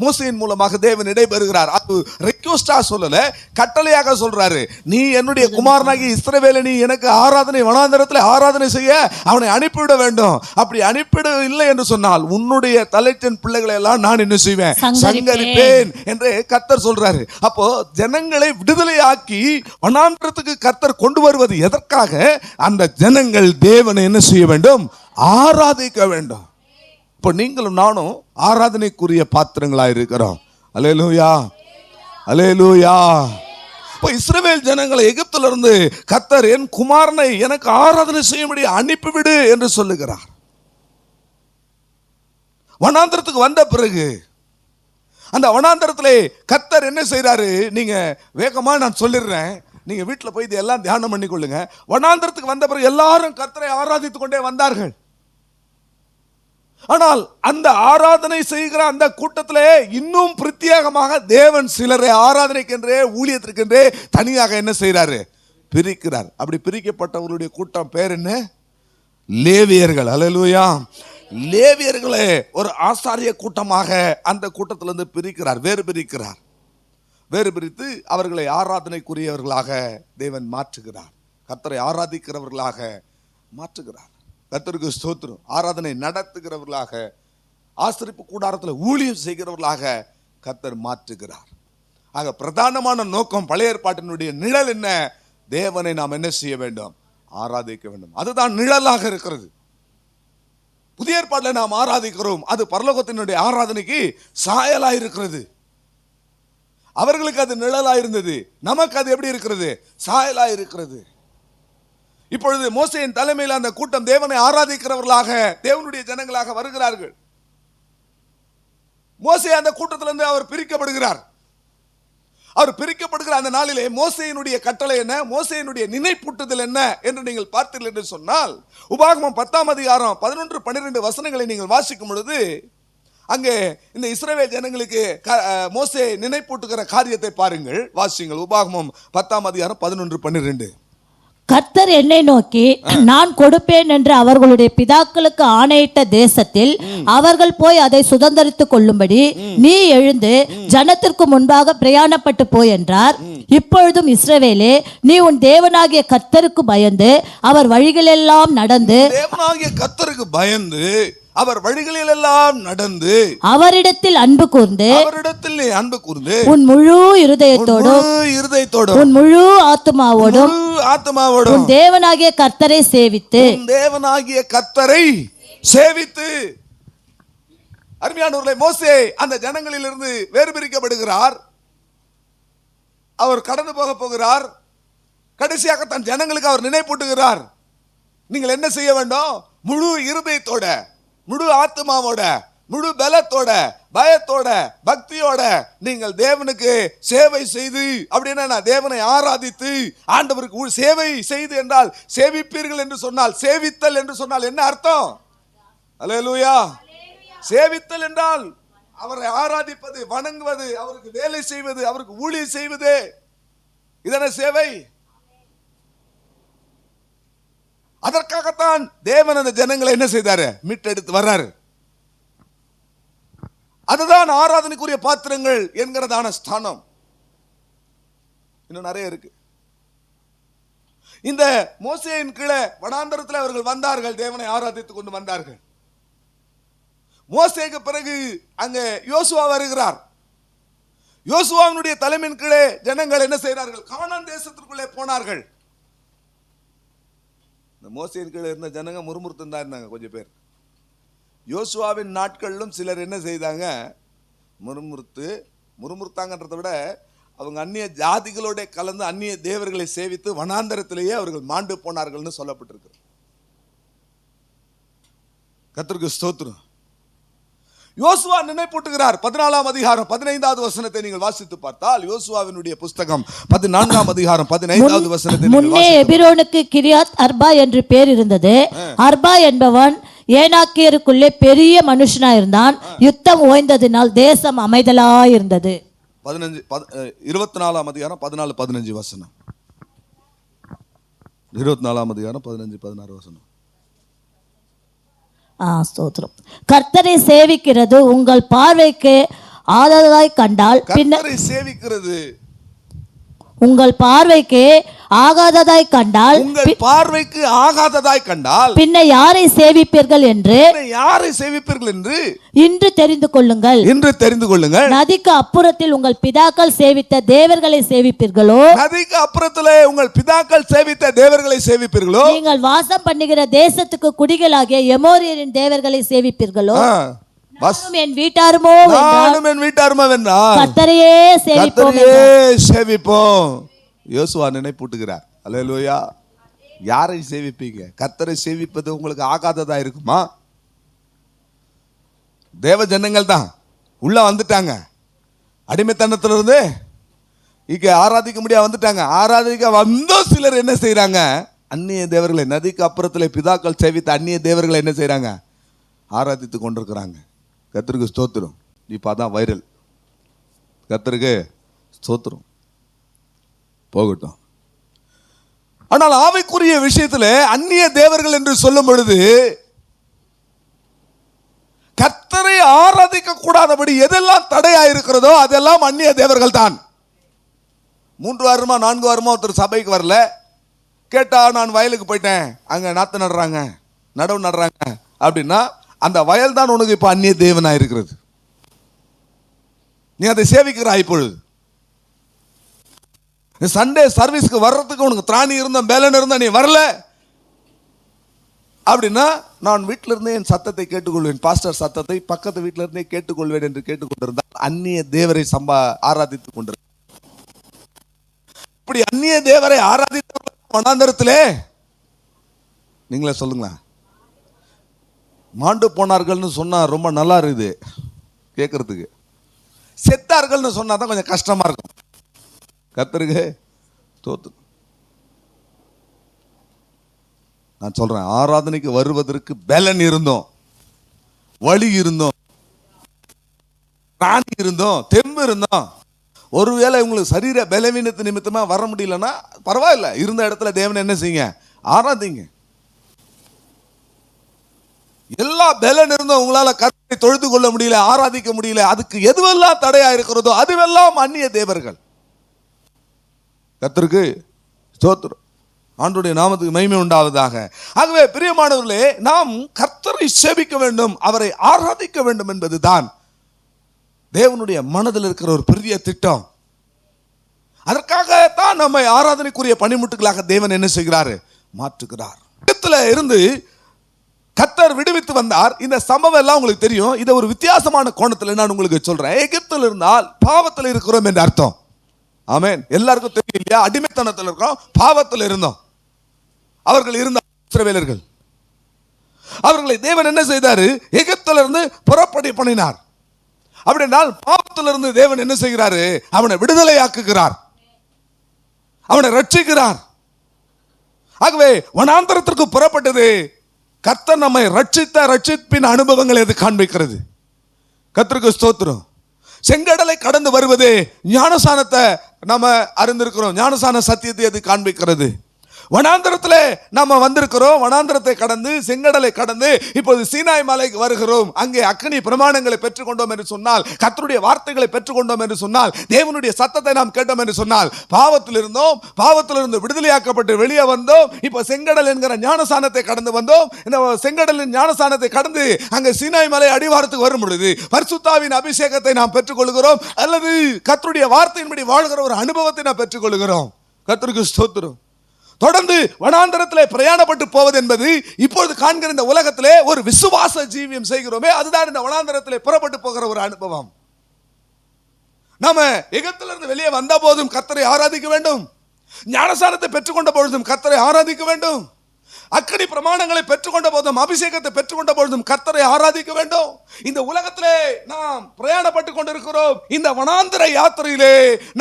Speaker 1: மோசையின் மூலமாக தேவன் இடைபெறுகிறார். அது ரெக்வெஸ்டா சொல்லல, கட்டளையாக சொல்றாரு. நீ என்னுடைய குமாரனாகி இஸ்ரவேலை நீ எனக்கு ஆராதனை வனாந்தரத்தில் ஆராதனை செய்ய அவனை அனுப்பிவிட வேண்டும். அப்படி அனுப்பிட இல்லை என்று சொன்னால் உன்னுடைய தலைச்சன் பிள்ளைகளை எல்லாம் நான் என்ன செய்வேன்? சங்கரிப்பேன் என்று கர்த்தர் சொல்றாரு. அப்போ ஜனங்களை விடுதலையாக்கி வனாந்தரத்துக்கு கர்த்தர் கொண்டு வருவது அது எதற்காக? அந்த ஜனங்கள் தேவனை என்ன செய்ய வேண்டும்? ஆராதிக்க வேண்டும். இப்போ நீங்களும் நானும் ஆராதனைக்குரிய பாத்திரங்களா இருக்கிறோம். அல்லேலூயா, அல்லேலூயா. இப்போ இஸ்ரவேல் ஜனங்களை எகிப்திலிருந்து கர்த்தர் என் குமாரனை எனக்கு ஆராதனை செய்யும்படி அனுப்பிவிடு என்று சொல்லுகிறார். வனாந்தரத்துக்கு வந்த பிறகு அந்த வனாந்தரத்திலே கர்த்தர் என்ன செய்யறாரு? நீங்க வேகமா நான் சொல்லிடுறேன், நீங்க வீட்டில் போய் இதெல்லாம் தியானம் பண்ணி கொள்ளுங்க. வனாந்தரத்துக்கு வந்த பிறகு எல்லாரும் கர்த்தரை ஆராதித்துக் கொண்டே வந்தார்கள். ஆனால் அந்த ஆராதனை செய்கிற அந்த கூட்டத்திலே இன்னும் பிரத்யேகமாக தேவன் சிலரை ஆராதனைக்கென்றே ஊழியத்திற்கென்றே தனியாக என்ன செய்யறாரு? பிரிக்கிறார். அப்படி பிரிக்கப்பட்டவருடைய கூட்டம் பேர் என்ன? லேவியர்கள். அல்லேலூயா. லேவியர்களே ஒரு ஆசாரிய கூட்டமாக அந்த கூட்டத்திலிருந்து பிரிக்கிறார், வேறு பிரிக்கிறார். வேறு பிரித்து அவர்களை ஆராதனைக்குரியவர்களாக தேவன் மாற்றுகிறார், கர்த்தரை ஆராதிக்கிறவர்களாக மாற்றுகிறார். கர்த்தருக்கு ஸ்தோத்திரம். ஆராதனை நடத்துகிறவர்களாக, ஆசரிப்பு கூடாரத்தில் ஊழியம் செய்கிறவர்களாக கர்த்தர் மாற்றுகிறார். ஆக பிரதானமான நோக்கம், பழைய ஏற்பாட்டினுடைய நிழல் என்ன? தேவனை நாம் என்ன செய்ய வேண்டும்? ஆராதிக்க வேண்டும். அதுதான் நிழலாக இருக்கிறது. புதிய ஏற்பாட்டில் நாம் ஆராதிக்கிறோம், அது பரலோகத்தினுடைய ஆராதனைக்கு சாயலா இருக்கிறது. அவர்களுக்கு அது நிழலா இருந்தது, நமக்கு அது எப்படி இருக்கிறது? சாயலா இருக்கிறது. இப்பொழுது மோசேயின் தலைமையில் அந்த கூட்டம் தேவனை ஆராதிக்கிறவர்களாக, தேவனுடைய ஜனங்களாக வருகிறார்கள். மோசே அந்த கூட்டத்திலிருந்து அவர் பிரிக்கப்படுகிறார். அவர் பிரிக்கப்படுகிற அந்த நாளிலே மோசேயினுடைய கட்டளை என்ன, மோசேயினுடைய நினைப்பூட்டுதல் என்ன என்று நீங்கள் பார்த்தீர்கள் என்று சொன்னால், உபாகமம் 10ஆம் அதிகாரம் 11-12 வசனங்களை நீங்கள் வாசிக்கும் பொழுது அங்கே இந்த இஸ்ரவேல் ஜனங்களுக்கு மோசே நினைப்பூட்டுகிற காரியத்தை பாருங்கள், வாசிங்கள். உபாகமம் 10ஆம் அதிகாரம் 11-12.
Speaker 2: கர்த்தர் என்னை நோக்கி, நான் கொடுப்பேன் என்று அவர்களுடைய பிதாக்களுக்கு ஆணையிட்ட தேசத்தில் அவர்கள் போய் அதை சுதந்தரித்துக் கொள்ளும்படி நீ எழுந்து ஜனத்திற்கு முன்பாக பிரயாணப்பட்டு போய் என்றார். இப்பொழுதும் இஸ்ரவேலே, நீ உன் தேவனாகிய கர்த்தருக்கு பயந்து அவர் வழிகளெல்லாம் நடந்து,
Speaker 1: தேவனாகிய கர்த்தருக்கு பயந்து அவர் வழிகளில் எல்லாம் நடந்து
Speaker 2: அவரிடத்தில் அன்பு கூர்ந்து, உன் முழு இருதயத்தோடும் உன் முழு ஆத்துமாவோடும் உன் தேவனாகிய கர்த்தரை சேவித்து.
Speaker 1: அருமையானவர்களே, மோசே அந்த ஜனங்களிலிருந்து வேறு பிரிக்கப்படுகிறார். அவர் கடந்து போகிறார். கடைசியாக தன் ஜனங்களுக்கு அவர் நினைப்பூட்டுகிறார், நீங்கள் என்ன செய்ய வேண்டும்? முழு இருதயத்தோட, முழு ஆத்மாவோட, முழு பலத்தோட, பயத்தோட, பக்தியோட நீங்கள் தேவனுக்கு சேவை செய்து, அப்படின்னா தேவனை ஆராதித்து ஆண்டவருக்கு சேவை செய்து என்றால், சேவிப்பீர்கள் என்று சொன்னால், சேவித்தல் என்று சொன்னால் என்ன அர்த்தம்? அல்லேலூயா. சேவித்தல் என்றால் அவரை ஆராதிப்பது, வணங்குவது, அவருக்கு வேலை செய்வது, அவருக்கு ஊழியம் செய்வது. இதன சேவை. அதற்காகத்தான் தேவன் அந்த ஜனங்களை என்ன செய்தாரு? மீட்டெடுத்து வர்றாரு. அதுதான் ஆராதனைக்குரிய பாத்திரங்கள் என்கிறதான ஸ்தானம். இன்னும் நிறைய இருக்கு. இந்த மோசேயின் கீழே வனாந்தரத்தில் அவர்கள் வந்தார்கள், தேவனை ஆராதித்துக் கொண்டு வந்தார்கள். மோசேக்கு பிறகு அங்க யோசுவா வருகிறார். யோசுவாவினுடைய தலைமையின் கீழே ஜனங்கள் என்ன செய்கிறார்கள்? கானான் தேசத்திற்குள்ளே போனார்கள். மோசேயின் கீழே இருந்த ஜனங்க முறுமுறுத்து தான் இருந்தாங்க கொஞ்சம் பேர். யோசுவாவின் நாட்களிலும் சிலர் என்ன செய்தாங்க? முறுமுறுத்தாங்கன்றதை விட அவங்க அந்நிய ஜாதிகளோட கலந்து அந்நிய தேவர்களை சேவித்து வனாந்தரத்திலேயே அவர்கள் மாண்டு போனார்கள்னு சொல்லப்பட்டிருக்கு. கர்த்தருக்கு ஸ்தோத்திரம். யோசுவா நினைப்பூட்டுகிறார். 14ஆம் அதிகாரம் 15வது வசனத்தை நீங்கள் வாசித்து பார்த்தால், யோசுவாவினுடைய புஸ்தகம் 14ஆம் அதிகாரம் 15வது வசனத்தை,
Speaker 2: முன்னே எபிரோனுக்கு கிரியாத் அர்பா என்று பேர் இருந்தது. அர்பா என்பவன் ஏனாக்கியருக்குள்ளே பெரிய மனுஷனா இருந்தான். யுத்தம் ஓய்ந்ததினால் தேசம் அமைதலாயிருந்தது.
Speaker 1: 24ஆம் அதிகாரம் 14-15 வசனம். 24ஆம் அதிகாரம் 15-16 வசனம்.
Speaker 2: ஸ்தோத்திரம். கர்த்தரை சேவிக்கிறது உங்கள் பார்வைக்கு ஆதரவாய் கண்டால்,
Speaker 1: கர்த்தரை சேவிக்கிறது
Speaker 2: உங்கள் பார்வைக்கு ஆகாததாய் கண்டால்
Speaker 1: உங்கள் பார்வைக்கு ஆகாததாய் கண்டால்
Speaker 2: பின்ன யாரை சேவிப்பீர்கள் என்று
Speaker 1: யாரை சேவிப்பீர்கள் என்று
Speaker 2: இன்று தெரிந்து கொள்ளுங்கள்.
Speaker 1: இன்று தெரிந்து கொள்ளுங்கள்.
Speaker 2: நதிக்கு அப்புறத்தில் உங்கள் பிதாக்கள் சேவித்த தேவர்களை சேவிப்பீர்களோ,
Speaker 1: நதிக்கு அப்புறத்திலே உங்கள் பிதாக்கள் சேவித்த தேவர்களை சேவிப்பீர்களோ,
Speaker 2: நீங்கள் வாசம் பண்ணுகிற தேசத்துக்கு குடிகளாகிய எமோரியரின் தேவர்களை சேவிப்பீர்களோ, நானும் என் வீட்டாருமோ
Speaker 1: வென்றால்
Speaker 2: கர்த்தரையே சேவிப்போம்.
Speaker 1: சேவிப்போம். யோசுவா நினைப்பூட்டுகிறார். அல்லேலூயா. யாரை சேவிப்பீங்க? கர்த்தரை சேவிப்பது உங்களுக்கு ஆகாததா இருக்குமா? தேவ ஜனங்கள் தான் உள்ள வந்துட்டாங்க. அடிமைத்தனத்திலிருந்து இங்க ஆராதிக்க முடியாது வந்துட்டாங்க. ஆராதிக்க வந்தோ சிலர் என்ன செய்யறாங்க? அந்நிய தேவர்களை, நதிக்கு அப்புறத்தில் பிதாக்கள் சேவித்த அந்நிய தேவர்களை என்ன செய்யறாங்க? ஆராதித்து கொண்டிருக்கிறாங்க. கர்த்தருக்கு ஸ்தோத்திரம். இப்போ அதான் வைரல். கர்த்தருக்கு ஸ்தோத்திரம். போகட்டும். ஆனால் ஆவிக்குரிய விஷயத்தில் அந்நிய தேவர்கள் என்று சொல்லும் பொழுது கர்த்தரை ஆராதிக்க கூடாதபடி எதெல்லாம் தடையா இருக்கிறதோ அதெல்லாம் அந்நிய தேவர்கள் தான். 3 வாரமா 4 வாரமா ஒருத்தர் சபைக்கு வரல. கேட்டா நான் வயலுக்கு போயிட்டேன், அங்க நாத்து நடுறாங்க, நடவு நடுறாங்க அப்படின்னா அந்த வயல் தான் உனக்கு இப்ப அந்நிய தேவனா இருக்கிறது. நீ அதை சேவிக்கிறாய். இப்பொழுது சண்டே சர்வீஸ்க்கு வர்றதுக்கு உனக்கு திராணி இருந்த பேலன் இருந்தா நீ வரல அப்படின்னா, நான் வீட்டில இருந்தே என் சத்தத்தை கேட்டுக்கொள்வேன், பாஸ்டர் சத்தத்தை பக்கத்து வீட்டில இருந்தே கேட்டுக்கொள்வேன் என்று கேட்டுக்கொண்டிருந்தால் அந்நிய தேவரை ஆராதித்துக் கொண்டிருந்தார். இப்படி அந்நிய தேவரை ஆராதித்த வனாந்தரத்திலே நீங்களே சொல்லுங்களா? மாண்டு போனார்கள்னு சொன்னா ரொம்ப நல்லா இருக்குது கேட்கறதுக்கு. செத்தார்கள்னு சொன்னா தான் கொஞ்சம் கஷ்டமா இருக்கும். கர்த்தருக்கு தோத்து. நான் சொல்றேன், ஆராதனைக்கு வருவதற்கு பலன் இருந்தோம், வழி இருந்தோம், பிராணி இருந்தோம், தெம்பு இருந்தோம். ஒருவேளை உங்களுக்கு சரீர பலவீனத்து நிமித்தமா வர முடியலன்னா பரவாயில்ல, இருந்த இடத்துல தேவனை என்ன செய்யுங்க? ஆராதிங்க. எல்லா பலன் இருந்தும் உங்களால கர்த்தரை தொழுது கொள்ள முடியல, ஆராதிக்க முடியல, அதுக்கு எதுவெல்லாம் தடையா இருக்கிறதோ அதுவெல்லாம் அந்நிய தேவர்கள். கர்த்தருக்கு ஸ்தோத்திரம். ஆண்டவருடைய நாமத்துக்கு மகிமை உண்டாவதாக. ஆகவே பிரியமானவர்களே, நாம் கர்த்தரை சேவிக்க வேண்டும், அவரை ஆராதிக்க வேண்டும் என்பதுதான் தேவனுடைய மனதில் இருக்கிற ஒரு பெரிய திட்டம். அதற்காகத்தான் நம்மை ஆராதனைக்குரிய பணிமுட்டுகளாக தேவன் என்ன செய்கிறாரு? மாற்றுகிறார். எகிப்தில இருந்து கர்த்தர் விடுவித்து வந்தார். இந்த சம்பவம் எல்லாம் உங்களுக்கு தெரியும். இதை ஒரு வித்தியாசமான கோணத்தில் நான் உங்களுக்கு சொல்றேன். எகிப்தில் இருந்தால் பாவத்தில் இருக்கிறோம் என்று அர்த்தம். ஆமென். எல்லாருக்கும் தெரியும் இல்லையா? அடிமைத்தனத்தில் இருக்கிறோம், பாவத்தில் இருந்தோம். அவர்கள் இருந்த இஸ்ரவேலர்கள், அவர்களை தேவன் என்ன செய்தாரு? எகிப்திலிருந்து புறப்படி பண்ணினார். அப்படினால் பாவத்திலிருந்து தேவன் என்ன செய்கிறாரு? அவனை விடுதலை ஆக்குகிறார், அவனை ரட்சிக்கிறார். ஆகவே வனாந்தரத்திற்கு புறப்பட்டது கர்த்தர் நம்மை ரட்சிப்பின் அனுபவங்களை அது காண்பிக்கிறது. கர்த்தருக்கு ஸ்தோத்திரம். செங்கடலை கடந்து வருவது ஞானசானத்தை நம்ம அறிந்திருக்கிறோம், ஞானசான சத்தியத்தை அது காண்பிக்கிறது. வனாந்தரத்திலே நாம வந்திருக்கிறோம், வனாந்தரத்தை கடந்து செங்கடலை கடந்து இப்போது சீனாய் மலைக்கு வருகிறோம். அங்கே அக்னி பிரமாணங்களை பெற்றுக்கொண்டோம் என்று சொன்னால், கர்த்தருடைய வார்த்தைகளை பெற்றுக்கொண்டோம் என்று சொன்னால், தேவனுடைய சத்தத்தை நாம் கேட்டோம் என்று சொன்னால், பாவத்தில் இருந்தோம், பாவத்திலிருந்து விடுதலையாக்கப்பட்டு வெளியே வந்தோம். இப்போ செங்கடல் என்கிற ஞானசானத்தை கடந்து வந்தோம். இந்த செங்கடலின் ஞானசானத்தை கடந்து அங்கே சீனாய் மலை அடிவாரத்துக்கு வரும் பொழுது பரிசுத்தாவின் அபிஷேகத்தை நாம் பெற்றுக்கொள்கிறோம், அல்லது கர்த்தருடைய வார்த்தையின்படி வாழ்கிற ஒரு அனுபவத்தை நாம் பெற்றுக்கொள்கிறோம். கர்த்தருக்கு ஸ்தோத்திரம். தொடர்ந்து வனாந்தரத்திலே பிரயாணப்பட்டு போவது என்பது இப்பொழுது காண்கிற இந்த உலகத்திலே ஒரு விசுவாச ஜீவியம் செய்கிறோமே, அதுதான் இந்த வனாந்தரத்திலே புறப்பட்டு போகிற ஒரு அனுபவம். நாம எகிப்திலிருந்து வெளியே வந்த போதும் கர்த்தரை ஆராதிக்க வேண்டும், ஞானசானத்தை பெற்றுக்கொண்ட பொழுதும் கர்த்தரை ஆராதிக்க வேண்டும், அக்னி பிரமாணங்களை பெற்றுக்கொண்ட போதும், அபிஷேகத்தை பெற்றுக்கொண்ட பொழுதும் கர்த்தரை ஆராதிக்க வேண்டும். இந்த உலகத்திலே நாம் பிரயாணப்பட்டு கொண்டிருக்கிறோம். இந்த வனாந்தர யாத்திரையிலே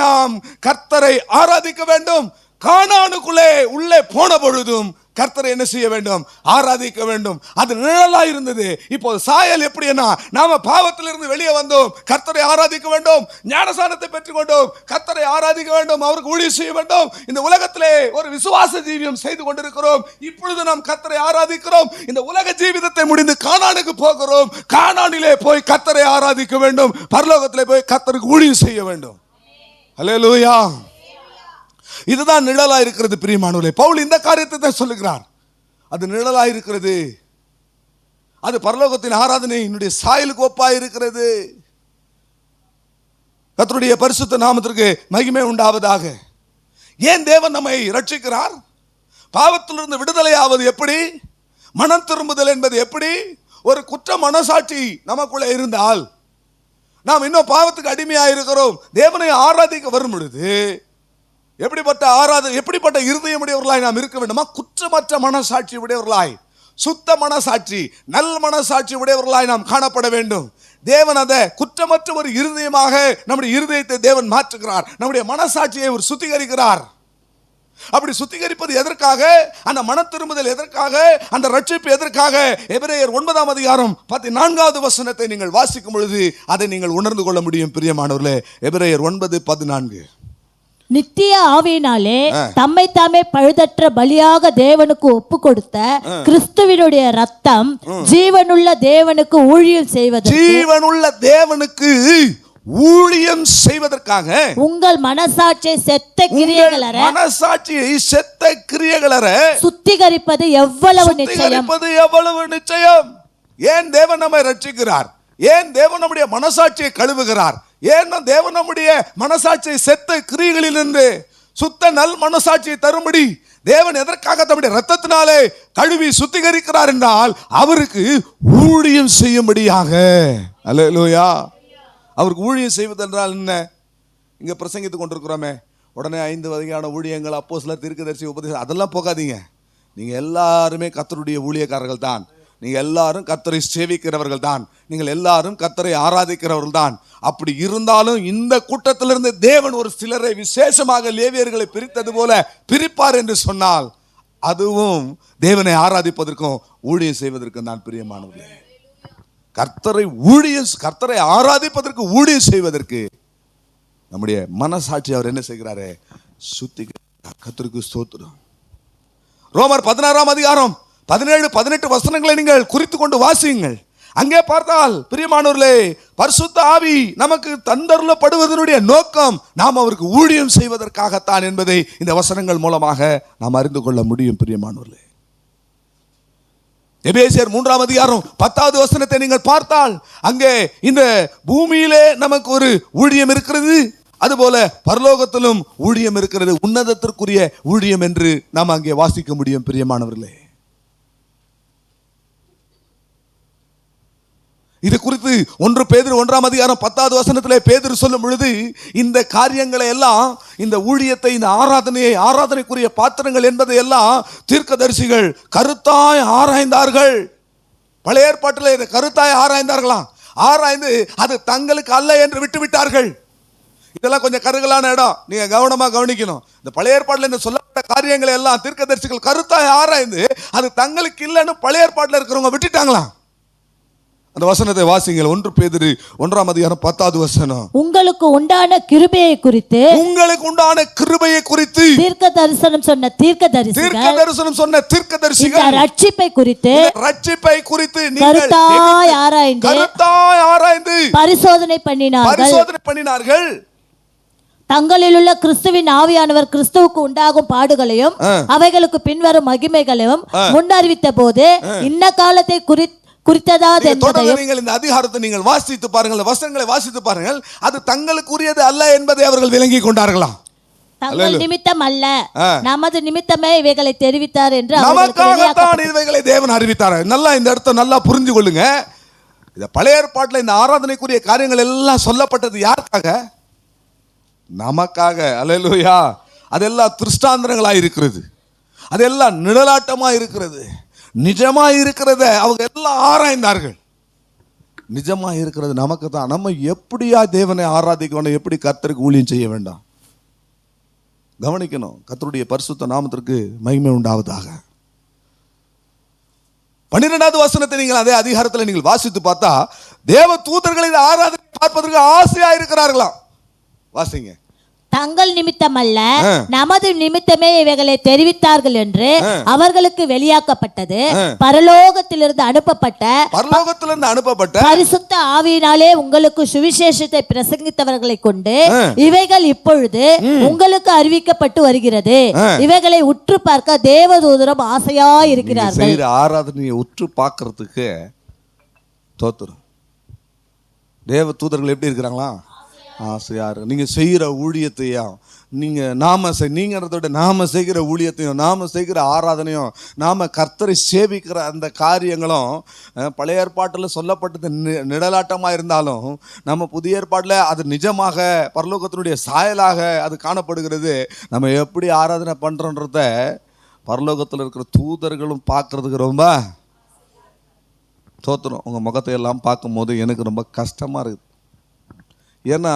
Speaker 1: நாம் கர்த்தரை ஆராதிக்க வேண்டும். கானானுக்குள்ளே உள்ளே போன பொழுதும் கர்த்தரை என்ன செய்ய வேண்டும்? ஆராதிக்க வேண்டும். அது நிழலா இருந்தது. இப்போது சாயல் எப்படின்னா, நாம பாவத்திலிருந்து வெளியே வந்தோம், கர்த்தரை ஆராதிக்க வேண்டும், ஞானசானத்தை பெற்றுக்கொண்டோம், கர்த்தரை ஆராதிக்க வேண்டும், அவருக்கு ஊழியம் செய்ய வேண்டும். இந்த உலகத்திலே ஒரு விசுவாச ஜீவியம் செய்து கொண்டிருக்கிறோம். இப்பொழுது நாம் கர்த்தரை ஆராதிக்கிறோம். இந்த உலக ஜீவிதத்தை முடிந்து கானானுக்கு போகிறோம். கானானிலே போய் கர்த்தரை ஆராதிக்க வேண்டும், பரலோகத்திலே போய் கர்த்தருக்கு ஊழியம் செய்ய வேண்டும். அல்லேலூயா. இதுதான் நிழலா இருக்கிறது பிரியமானவர்களே. பவுல் இந்த காரியத்தை தான் சொல்லுகிறார். அது நிழலா இருக்கிறது, அது பரலோகத்தின் ஆராதனையினுடைய சாயலுக்கு ஒப்பா இருக்கிறது. கர்த்தருடைய பரிசுத்த நாமத்திற்கு மகிமை உண்டாவதாக. ஏன் தேவன் நம்மை ரட்சிக்கிறார்? பாவத்திலிருந்து விடுதலையாவது எப்படி? மனம் திரும்புதல் என்பது எப்படி? ஒரு குற்ற மனசாட்சி நமக்குள்ள இருந்தால் நாம் இன்னும் பாவத்துக்கு அடிமையாக இருக்கிறோம். தேவனை ஆராதிக்க வரும் பொழுது எப்படிப்பட்ட இருதயம் உடையவர்களாய் நாம் இருக்க வேண்டுமா? குற்றமற்ற மனசாட்சி உடையவர்களாய், சுத்த மனசாட்சி, நல் மனசாட்சி உடையவர்களாய் நாம் காணப்பட வேண்டும். தேவன் அதை குற்றமற்ற ஒரு இருதயமாக நம்முடைய இருதயத்தை தேவன் மாற்றுகிறார். நம்முடைய மனசாட்சியை ஒரு சுத்திகரிக்கிறார். அப்படி சுத்திகரிப்பது எதற்காக? அந்த மன திரும்புதல் எதற்காக? அந்த ரட்சிப்பு எதற்காக? எபிரேயர் 9ஆம் அதிகாரம் 14வது வசனத்தை நீங்கள் வாசிக்கும் பொழுது அதை நீங்கள் உணர்ந்து கொள்ள முடியும் பிரியமானவர்களே. எபிரேயர் 9:14.
Speaker 2: நித்திய ஆவியினாலே தம்மை தாமே பழுதற்ற பலியாக தேவனுக்கு ஒப்பு கொடுத்த கிறிஸ்துவினுடைய ரத்தம் ஜீவனுள்ள தேவனுக்கு ஊழியம் செய்வதற்காக உங்கள் மனசாட்சியை செத்த கிரியைகளற சுத்திகரிப்பது எவ்வளவு நிச்சயம்.
Speaker 1: ஏன் தேவன் நம்மை ரட்சிக்கிறார்? ஏன் தேவன் நம்முடைய மனசாட்சியை கழுவுகிறார்? ஏன் தேவன் நம்முடைய மனசாட்சியை செத்த கிரியைகளிலிருந்து சுத்த நல் மனசாட்சியை தரும்படி தேவன் எதற்காக தம்முடைய ரத்தத்தினாலே கழுவி சுத்திகரிக்கிறார் என்றால் அவருக்கு ஊழியம் செய்யும்படியாக. அல்லேலூயா. அவருக்கு ஊழியம் செய்வது என்றால் என்ன? இங்க பிரசங்கித்து கொண்டிருக்கிறோமே, உடனே 5 வகையான ஊழியங்கள், அப்போஸ்தலர், தீர்க்கதரிசி, உபதேசம், அதெல்லாம் போகாதீங்க. நீங்க எல்லாருமே கர்த்தருடைய ஊழியக்காரர்கள் தான். நீங்க எல்லாரும் கர்த்தரை சேவிக்கிறவர்கள் தான். நீங்கள் எல்லாரும் கர்த்தரை ஆராதிக்கிறவர்கள் தான். அப்படி இருந்தாலும் இந்த கூட்டத்திலிருந்து தேவன் ஒரு சிலரை விசேஷமாக லேவியர்களை பிரித்தது போல பிரிப்பார் என்று சொன்னால் அதுவும் தேவனை ஆராதிப்பதற்கும் ஊழியம் செய்வதற்கும் தான் பிரியமானவர்களே. கர்த்தரை ஆராதிப்பதற்கு ஊழியம் செய்வதற்கு நம்முடைய மனசாட்சி அவர் என்ன செய்கிறாரு? கர்த்தருக்கு ஸ்தோத்திரம். ரோமர் 16ஆம் அதிகாரம் 17-18 வசனங்களை நீங்கள் குறித்து கொண்டு வாசியுங்கள். அங்கே பார்த்தால் பிரியமானவர்களே, பரிசுத்த ஆவி நமக்கு தந்தருளப்படுவதனுடைய நோக்கம் நாம் அவருக்கு ஊழியம் செய்வதற்காகத்தான் என்பதை இந்த வசனங்கள் மூலமாக நாம் அறிந்து கொள்ள முடியும் பிரியமானவர்களே. எபேசியர் 3ஆம் அதிகாரம் 10வது வசனத்தை நீங்கள் பார்த்தால் அங்கே இந்த பூமியிலே நமக்கு ஒரு ஊழியம் இருக்கிறது, அதுபோல பரலோகத்திலும் ஊழியம் இருக்கிறது, உன்னதத்திற்குரிய ஊழியம் என்று நாம் அங்கே வாசிக்க முடியும் பிரியமானவர்களே. இது குறித்து 1 பேதுரு 1ஆம் அதிகாரம் 10வது வசனத்திலே பேதுரு சொல்லும் பொழுது இந்த காரியங்களை எல்லாம், இந்த ஊழியத்தை, இந்த ஆராதனைக்குரிய பாத்திரங்கள் என்பதை எல்லாம் தீர்க்கதரிசிகள் கருத்தாய் ஆராய்ந்தார்கள். பழைய ஏற்பாட்டில் இதை கருத்தாய் ஆராய்ந்தார்களாம். ஆராய்ந்து அது தங்களுக்கு அல்ல என்று விட்டுவிட்டார்கள். இதெல்லாம் கொஞ்சம் கருகலான இடம், நீங்க கவனமா கவனிக்கணும். இந்த பழைய ஏற்பாட்டில் இந்த சொல்லப்பட்ட காரியங்களை எல்லாம் தீர்க்கதரிசிகள் கருத்தாய் ஆராய்ந்து அது தங்களுக்கு இல்லைன்னு பழைய ஏற்பாட்டில் இருக்கிறவங்க விட்டுட்டாங்களாம். அந்த வசனத்தை வாசிங்கள். 1 பேதுரு 1ஆம் அதிகாரம் 10வது வசனம்.
Speaker 2: உங்களுக்கு உண்டான கிருபையை குறித்து தீர்க்க தரிசனம் சொன்ன தீர்க்கதரிசிகள் ரட்சிப்பை குறித்து கருத்தாய் ஆராய்ந்து பரிசோதனை பண்ணினார்கள். தங்களில் உள்ள கிறிஸ்துவின் ஆவியானவர் கிறிஸ்துவுக்கு உண்டாகும் பாடுகளையும் அவைகளுக்கு பின்வரும் மகிமைகளையும் முன்னறிவித்த போது இன்ன காலத்தை நீங்கள்
Speaker 1: இந்த அதிகாரத்தை நீங்கள் வாசித்து பாருங்கள், வசனங்களை வாசித்து பாருங்கள். அது தங்களுக்குரியது அல்ல என்பதை அவர்கள் விளங்கி கொண்டார்களாம்.
Speaker 2: தங்கள் நிமித்தம் அல்ல, நமது நிமித்தமே இவைகளை தெரிவித்தார் என்று
Speaker 1: நமக்காகத்தான் இவைகளை தேவன் அறிவித்தார். நல்லா இந்த இடத்தை நல்லா புரிஞ்சு கொள்ளுங்க. இந்த பழைய ஏற்பாட்டில் இந்த ஆராதனைக்குரிய காரியங்கள் எல்லாம் சொல்லப்பட்டது யாருக்காக? நமக்காக. அல்லேலூயா. அதெல்லாம் திருஷ்டாந்தரங்களாக இருக்கிறது, அதெல்லாம் நிழலாட்டமாக இருக்கிறது. நிஜமா இருக்கிறத அவங்க எல்லாம் ஆராய்ந்தார்கள். நிஜமா இருக்கிறது நமக்கு தான். நம்ம எப்படியா தேவனை ஆராதிக்கணும், எப்படி கர்த்தருக்கு ஊழியம் செய்ய வேண்டாம் கவனிக்கணும். கர்த்தருடைய பரிசுத்த நாமத்திற்கு மகிமை உண்டாவதாக. 12வது வசனத்தை நீங்கள் அதே அதிகாரத்தில் நீங்கள் வாசித்து பார்த்தா தேவ தூதர்களை ஆராதனை பார்ப்பதற்கு ஆசையா இருக்கிறார்களாம். வாசிங்க.
Speaker 2: தங்கள் நிமித்தம் அல்ல நமது நிமித்தமே இவைகளை தெரிவித்தார்கள் என்று அவர்களுக்கு வெளியாக்கப்பட்டது பரலோகத்திலிருந்து அனுப்பப்பட்ட பரிசுத்த ஆவியினாலே உங்களுக்கு சுவிசேஷத்தை பிரசங்கித்தவர்களை கொண்டு இவைகள் இப்பொழுது உங்களுக்கு அறிவிக்கப்பட்டு வருகிறது. இவைகளை உற்று பார்க்க தேவதூதரும் ஆசையா இருக்கிறார்கள்.
Speaker 1: ஆராதனையை உற்று பார்க்கறதுக்கு தோத்துரும். தேவ தூதர்கள் எப்படி இருக்கிறாங்களா? ஆசையா இருக்கு. நீங்க செய்கிற ஊழியத்தையும் நீங்கிறதோட நாம செய்கிற ஊழியத்தையும் நாம செய்கிற ஆராதனையும் நாம கர்த்தரை சேவிக்கிற அந்த காரியங்களும் பழைய ஏற்பாட்டில் சொல்லப்பட்டது நிழலாட்டமா இருந்தாலும் நம்ம புதிய ஏற்பாட்டில் அது நிஜமாக பரலோகத்தினுடைய சாயலாக அது காணப்படுகிறது. நம்ம எப்படி ஆராதனை பண்றோன்றத பரலோகத்தில் இருக்கிற தூதர்களும் பார்க்கறதுக்கு ரொம்ப தோத்துரும். உங்கள் முகத்தை எல்லாம் பார்க்கும்போது எனக்கு ரொம்ப கஷ்டமாக இருக்குது. ஏன்னா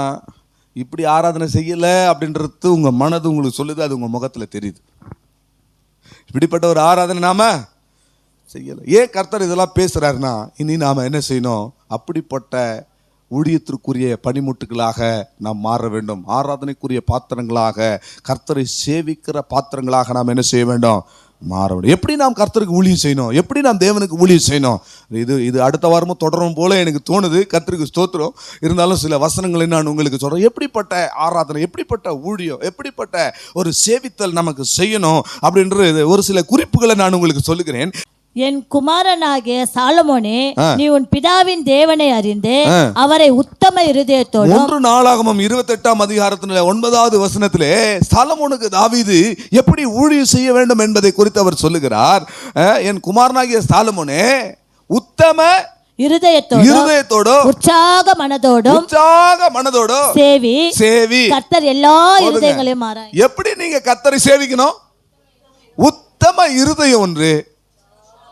Speaker 1: இப்படி ஆராதனை செய்யலை அப்படின்றது உங்கள் மனது உங்களுக்கு சொல்லுது, அது உங்கள் முகத்தில் தெரியுது. இப்படிப்பட்ட ஒரு ஆராதனை நாம் செய்யலை. ஏன் கர்த்தர் இதெல்லாம் பேசுகிறாருன்னா, இனி நாம் என்ன செய்யணும்? அப்படிப்பட்ட ஊழியத்திற்குரிய பணிமுட்டுகளாக நாம் மாற வேண்டும். ஆராதனைக்குரிய பாத்திரங்களாக, கர்த்தரை சேவிக்கிற பாத்திரங்களாக நாம் என்ன செய்ய வேண்டும்? மாற வேண்டும். எப்படி நாம் கர்த்தருக்கு ஊழியம் செய்யணும், எப்படி நாம் தேவனுக்கு ஊழியம் செய்யணும், இது அடுத்த வாரமும் தொடரும் போல எனக்கு தோணுது. கர்த்தருக்கு ஸ்தோத்திரம். இருந்தாலும் சில வசனங்களை நான் உங்களுக்கு சொல்கிறேன். எப்படிப்பட்ட ஆராதனை, எப்படிப்பட்ட ஊழியம், எப்படிப்பட்ட ஒரு சேவித்தல் நமக்கு செய்யணும் அப்படின்ற ஒரு சில குறிப்புகளை நான் உங்களுக்கு சொல்லுகிறேன்.
Speaker 2: என் குமாரனாகிய சாலமோனே, நீ உன் பிதாவின் தேவனை அறிந்து அவரை உத்தம இருதயத்தோடு.
Speaker 1: 1 நாளாகமம் 28ஆம் அதிகாரத்திலே 9வது வசனத்திலே சாலமோனுக்கு தாவீது எப்படி ஊழியம் செய்ய வேண்டும் என்பதை குறித்து அவர் சொல்லுகிறார். என் குமாரனாகிய சாலமோனே, உத்தம இருதயத்தோடு
Speaker 2: உற்சாக மனதோடு சேவி கர்த்தர் எல்லா இருதயங்களையும் ஆராய்.
Speaker 1: எப்படி நீங்க கர்த்தரை சேவிக்கணும்? உத்தம இருதயம் ஒன்று,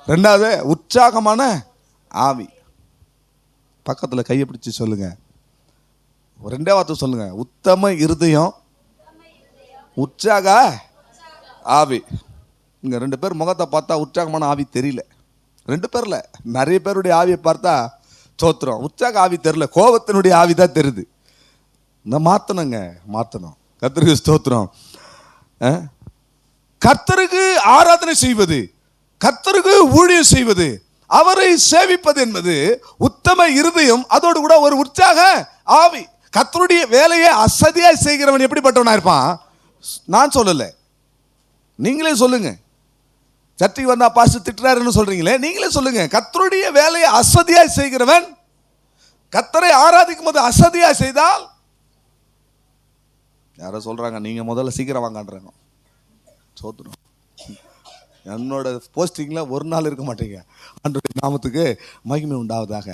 Speaker 1: ரெண்டாவது உற்சாகமான ஆவி. பக்கத்துல கையை பிடிச்சு சொல்லுங்க, ரெண்டே வார்த்தை சொல்லுங்க. உத்தம இருதயம், உற்சாக ஆவி. இங்க 2 பேர் முகத்தை பார்த்தா உற்சாகமான ஆவி தெரியல. 2 பேர்ல நிறைய பேருடைய ஆவியை பார்த்தா தோத்துறோம். உற்சாக ஆவி தெரியல, கோபத்தினுடைய ஆவி தான் தெரியுது. இந்த மாத்தணும். கர்த்தருக்கு ஸ்தோத்திரம். கர்த்தருக்கு ஆராதனை செய்வது, கர்த்தருக்கு ஊழியம் செய்வது, அவரை சேவிப்பது என்பது உத்தம இருதயம், அதோடு கூட ஒரு உற்சாக ஆவி. கர்த்தருடைய வேலையை அசதியாய் செய்கிறவன் எப்படிப்பட்டவனா இருப்பான்? நான் சொல்லல, நீங்களே சொல்லுங்க. சர்ச்சைக்கு வந்தா பாஸ்டர் திட்டுறாருன்னு சொல்றீங்களே, நீங்களே சொல்லுங்க. கர்த்தருடைய வேலையை அசதியாய் செய்கிறவன், கர்த்தரை ஆராதிக்கும் போது அசதியாய் செய்தால், யாரோ சொல்றாங்க நீங்க முதல்ல சீக்கிரம் வாங்கன்றாங்க. சோத்துரும். என்னோட போஸ்டிங்ல ஒரு நாள் இருக்க மாட்டீங்க. ஆண்டவருடைய நாமத்துக்கு மகிமை உண்டாவதாக.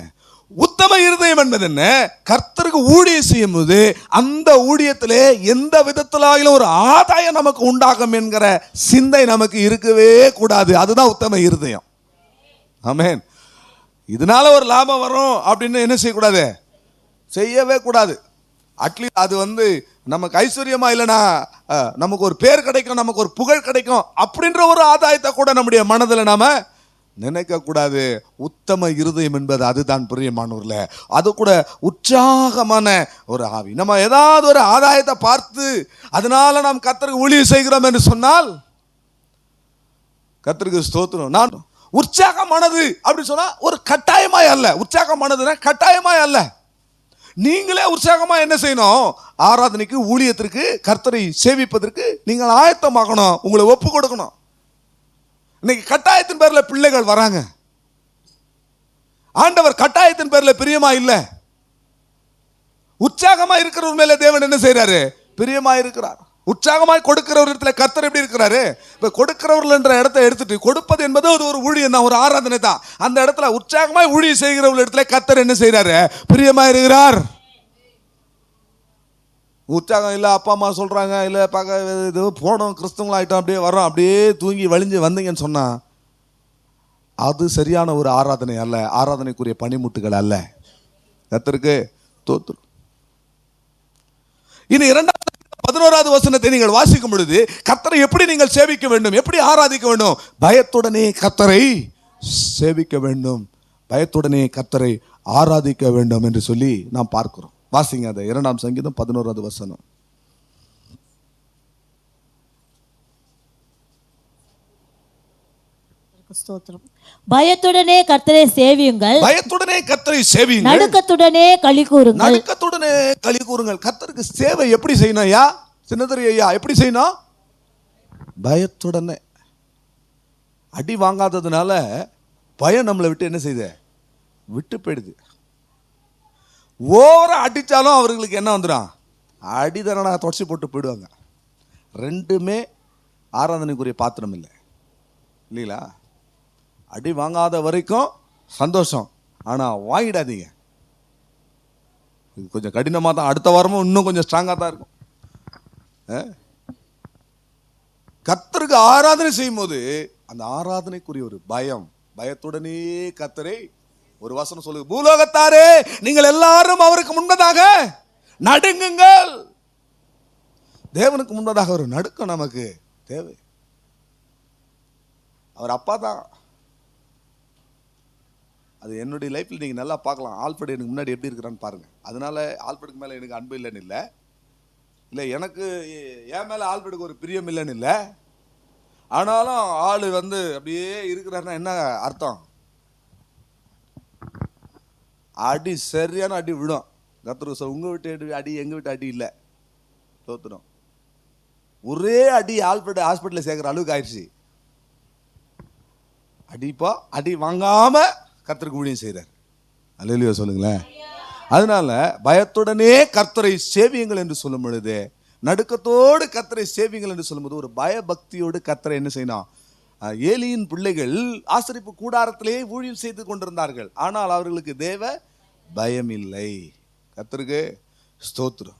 Speaker 1: உத்தம இருதயம் என்பது என்ன? கர்த்தருக்கு ஊழியம் செய்யும் போது அந்த ஊழியத்திலே எந்த விதத்திலாகிலும் ஒரு ஆதாயம் நமக்கு உண்டாகும் என்கிற சிந்தை நமக்கு இருக்கவே கூடாது. அதுதான் உத்தம இருதயம். ஆமென். இதனால ஒரு லாபம் வரும் அப்படின்னு என்ன செய்யக்கூடாது? செய்யவே கூடாது. அட்லீஸ்ட் அது நமக்கு ஐஸ்வர்யமா இல்லைனா நமக்கு ஒரு பேர் கிடைக்கும், நமக்கு ஒரு புகழ் கிடைக்கும் அப்படின்ற ஒரு ஆதாயத்தை கூட நம்முடைய மனதில் நாம நினைக்க கூடாது. உத்தம இருதயம் என்பது அதுதான் பிரியமானவர்களே. அது கூட உற்சாகமான ஒரு ஆவி. நம்ம ஏதாவது ஒரு ஆதாயத்தை பார்த்து அதனால நாம் கர்த்தருக்கு ஊழியம் செய்கிறோம் என்று சொன்னால், கர்த்தருக்கு ஸ்தோத்திரம். நான் உற்சாகமானது அப்படி சொன்னா ஒரு கட்டாயமாய் அல்ல. உற்சாகமானதுன்னா கட்டாயமாய் அல்ல. நீங்களே உற்சாகமா என்ன செய்யணும்? ஆராதனைக்கு, ஊழியத்திற்கு, கர்த்தரை சேவிப்பதற்கு நீங்கள் ஆயத்தமாகணும், உங்களை ஒப்பு கொடுக்கணும். இன்னைக்கு கட்டாயத்தின் பேர்ல பிள்ளைகள் வராங்க. ஆண்டவர் கட்டாயத்தின் பேர்ல பிரியமா இல்ல. உற்சாகமா இருக்கிறவர் மேல தேவன் என்ன செய்யறாரு? பிரியமா இருக்கிறார். உற்சாகமாய் கொடுக்கிறவர் இடத்துல கர்த்தர் எப்படி இருக்கிறாரு? இப்ப கொடுக்கிறவர்கள் என்ற இடத்தை எடுத்துட்டு, கொடுப்பது என்பது ஒரு ஊழியம் தான், ஒரு ஆராதனை தான். அந்த இடத்துல உற்சாகமாய் ஊழியம் செய்கிறவர்கள் இடத்துல கர்த்தர் என்ன செய்யறாரு? பிரியமா இருக்கிறார். உற்சாகம் இல்லை, அப்பா அம்மா சொல்றாங்க, இல்லை பார்க்க இது போனோம் கிறிஸ்தவங்களாயிட்டோம், அப்படியே வரோம், அப்படியே தூங்கி வலிஞ்சு வந்தீங்கன்னு சொன்னா அது சரியான ஒரு ஆராதனை அல்ல. ஆராதனைக்குரிய பணிமுட்டுகள் அல்ல. கர்த்தருக்கு தோத்து. இனி 11வது வசனத்தை நீங்கள் வாசிக்கும் பொழுது கர்த்தரை எப்படி நீங்கள் சேவிக்க வேண்டும், எப்படி ஆராதிக்க வேண்டும்? பயத்துடனே கர்த்தரை சேவிக்க வேண்டும், பயத்துடனே கர்த்தரை ஆராதிக்க வேண்டும் என்று சொல்லி நாம் பார்க்கிறோம். வாசிங்க அதை. 2ஆம் சங்கீதம் 11வது வசனம்.
Speaker 2: ஸ்தோத்திரம். பயத்துடனே கர்த்தரை சேவியுங்கள்,
Speaker 1: பயத்துடனே கர்த்தரை சேவியுங்கள்,
Speaker 2: நடுக்கத்துடனே களி கூறுங்கள்.
Speaker 1: நடுக்கத்துடனே களி கூறுங்கள். கர்த்தருக்கு சேவை எப்படி செய்யணும் ஐயா? சின்னதரி ஐயா, எப்படி செய்யணும்? பயத்துடனே. அடி வாங்காததுனால பயம் நம்மளை விட்டு என்ன செய்யுது? விட்டு போயிடுது. ஓவரா அடிச்சாலும் அவர்களுக்கு என்ன வந்துடும்? அடிதரனா தொடச்சி போட்டு போயிடுவாங்க. ரெண்டுமே ஆராதனைக்குரிய பாத்திரம் இல்லை இல்லைங்களா? அடி வாங்காத வரைக்கும் சந்தோஷம், ஆனால் வாங்கிடாதீங்க. இது கொஞ்சம் கடினமாக தான். அடுத்த வாரமும் இன்னும் கொஞ்சம் ஸ்ட்ராங்காக தான் இருக்கும். கர்த்தருக்கு ஆராதனை செய்யும் போது அந்த ஆராதனைக்குரிய ஒரு பயம், பயத்துடனே கர்த்தரை ஒரு வசனம் சொல்லுது, பூலோகத்தாரே நீங்கள் எல்லாரும் அவருக்கு முன்பதாக நடுங்குங்கள். தேவனுக்கு முன்பதாக ஒரு நடுக்கம் நமக்கு தேவை. அவர் அப்பா தான். அது என்னுடைய லைஃப்பில் நீங்கள் நல்லா பார்க்கலாம். ஆல்ஃபர்ட் எனக்கு முன்னாடி எப்படி இருக்கிறான்னு பாருங்க. அதனால ஆல்ஃபர்டுக்கு மேலே எனக்கு அன்பு இல்லைன்னு இல்லை, இல்லை எனக்கு என் மேலே ஆல்ஃபர்டுக்கு ஒரு பிரியம் இல்லைன்னு இல்லை. ஆனாலும் ஆள் அப்படியே இருக்கிறாருன்னா என்ன அர்த்தம்? அடி சரியான அடி விடும். கர்த்தர் சொல்ல, உங்கள் வீட்டு அடி எங்கள் வீட்டு அடி இல்லை, தோத்துடும். ஒரே அடி ஆல்ஃபர்ட் ஹாஸ்பிட்டலில் சேர்க்குற அளவுக்கு ஆயிடுச்சு. அடிப்பா அடி வாங்காம கர்த்தருக்கு ஊழியம் செய்கிறார். அல்லேலூயா சொல்லுங்களேன். அதனால பயத்துடனே கர்த்தரை சேவியுங்கள் என்று சொல்லும் பொழுது, நடுக்கத்தோடு கர்த்தரை சேவியுங்கள் என்று சொல்லும்போது ஒரு பயபக்தியோடு கர்த்தரை என்ன செய்யணும்? ஏலியின் பிள்ளைகள் ஆசரிப்பு கூடாரத்திலே ஊழியம் செய்து கொண்டிருந்தார்கள். ஆனால் அவர்களுக்கு தேவ பயம் இல்லை. கர்த்தருக்கு ஸ்தோத்திரம்.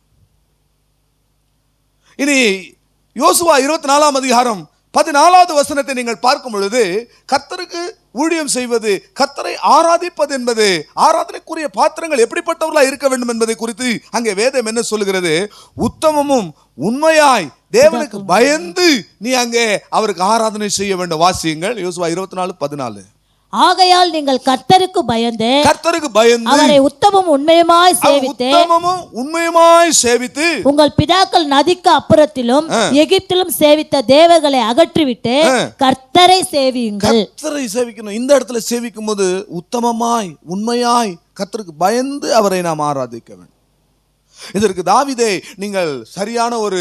Speaker 1: இனி யோசுவா 24ஆம் அதிகாரம் 14வது வசனத்தை நீங்கள் பார்க்கும் பொழுது, கர்த்தருக்கு ஊழியம் செய்வது, கர்த்தரை ஆராதிப்பது என்பது, ஆராதனைக்குரிய பாத்திரங்கள் எப்படிப்பட்டவர்களாக இருக்க வேண்டும் என்பதை குறித்து அங்கே வேதம் என்ன சொல்லுகிறது? உத்தமமும் உண்மையாய் தேவனுக்கு பயந்து நீ அங்கே அவருக்கு ஆராதனை செய்ய வேண்டும். வாசியுங்கள் யோசுவா 24:14.
Speaker 2: ஆகையால் நீங்கள் கர்த்தருக்கு பயந்து
Speaker 1: அவரை
Speaker 2: உத்தமமும் உண்மையுமாய் சேவித்து
Speaker 1: உங்கள்
Speaker 2: பிதாக்கள் நதிக்கு அப்புறத்திலும் எகிப்திலும் சேவித்த தேவர்களை அகற்றிவிட்டு கர்த்தரை சேவியுங்கள்.
Speaker 1: கர்த்தரை சேவிக்கணும். இந்த இடத்துல சேவிக்கும் போது உத்தமமாய் உண்மையாய் கர்த்தருக்கு பயந்து அவரை நாம் ஆராதிக்க வேண்டும். இதற்கு தாவீதை நீங்கள் சரியான ஒரு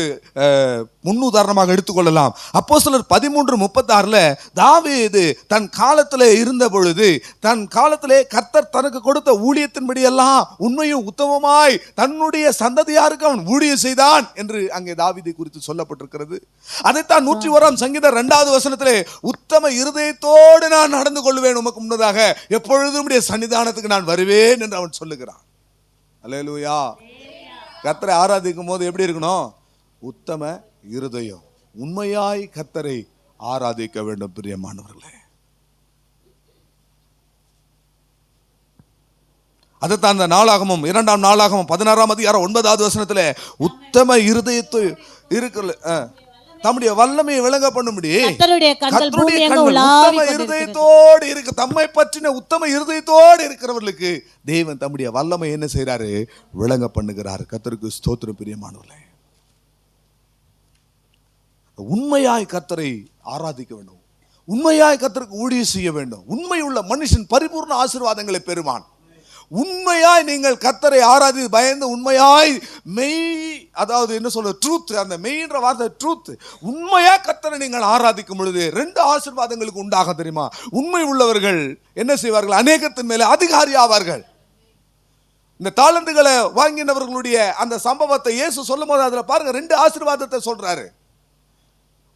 Speaker 1: முன்னுதாரணமாக எடுத்துக்கொள்ளலாம். அப்போஸ்தலர் 13:36 தாவீது தன் காலத்திலே இருந்த பொழுது, தன் காலத்திலே கர்த்தர் தனக்கு கொடுத்த ஊழியத்தின்படி எல்லாம் உண்மையும் உத்தமமாய் தன்னுடைய சந்ததியாருக்கு அவன் ஊழியம் செய்தான் என்று அங்கே தாவீதை குறித்து சொல்லப்பட்டிருக்கிறது. அதைத்தான் 101ஆம் சங்கீதம் 2வது வசனத்திலே, உத்தம இருதயத்தோடு நான் நடந்து கொள்வேன், உமக்கு முன்னதாக எப்பொழுதும் உம்முடைய சன்னிதானத்துக்கு நான் வருவேன் என்று அவன் சொல்லுகிறான். அல்லேலூயா. கர்த்தரை ஆராதிக்கும் போது எப்படி இருக்கணும்? உத்தம இருதயம், உண்மையாய் கர்த்தரை ஆராதிக்க வேண்டும். பிரியமானவர்களே, அதைத்தான் அந்த நாளாகமும் 2ஆம் நாளாகமும் 16ஆம் அதிகாரம் 9வது வசனத்துல உத்தம இருதயத்தை இருக்கிற தம்முடைய வல்லமையை விளங்க பண்ணும்படி உத்தம இருதயத்தோடு இருக்கு, தம்மை பற்றின உத்தம இருதயத்தோடு இருக்கிறவர்களுக்கு தேவன் தம்முடைய வல்லமை என்ன செய்யறாரு? விளங்க பண்ணுகிறார். கர்த்தருக்கு ஸ்தோத்திரம். பிரியமானவர்களே, உண்மையாய் கர்த்தரை ஆராதிக்க வேண்டும், உண்மையாய் கர்த்தருக்கு ஊழியம் செய்ய வேண்டும். உண்மை உள்ள மனுஷன் பரிபூர்ண ஆசீர்வாதங்களை பெறுவான். உண்மையாய் நீங்கள் கர்த்தரை ஆராதி பயந்து உண்மையாய் மெய், அதாவது என்ன சொல்ற ட்ரூத், அந்த மெய்ன்ற வார்த்தை ட்ரூத், உண்மையா கர்த்தரை நீங்கள் ஆராதிக்கும் பொழுது 2 ஆசீர்வாதங்களுக்கு உண்டாக தெரியுமா? உண்மை உள்ளவர்கள் என்ன செய்வார்கள்? அநேகத்தின் மேலே அதிகாரி ஆவார்கள். இந்த தாளந்துகளை வாங்கினவர்களுடைய அந்த சம்பவத்தை இயேசு சொல்லும் போது அதுல பாருங்க 2 ஆசீர்வாதத்தை சொல்றாரு.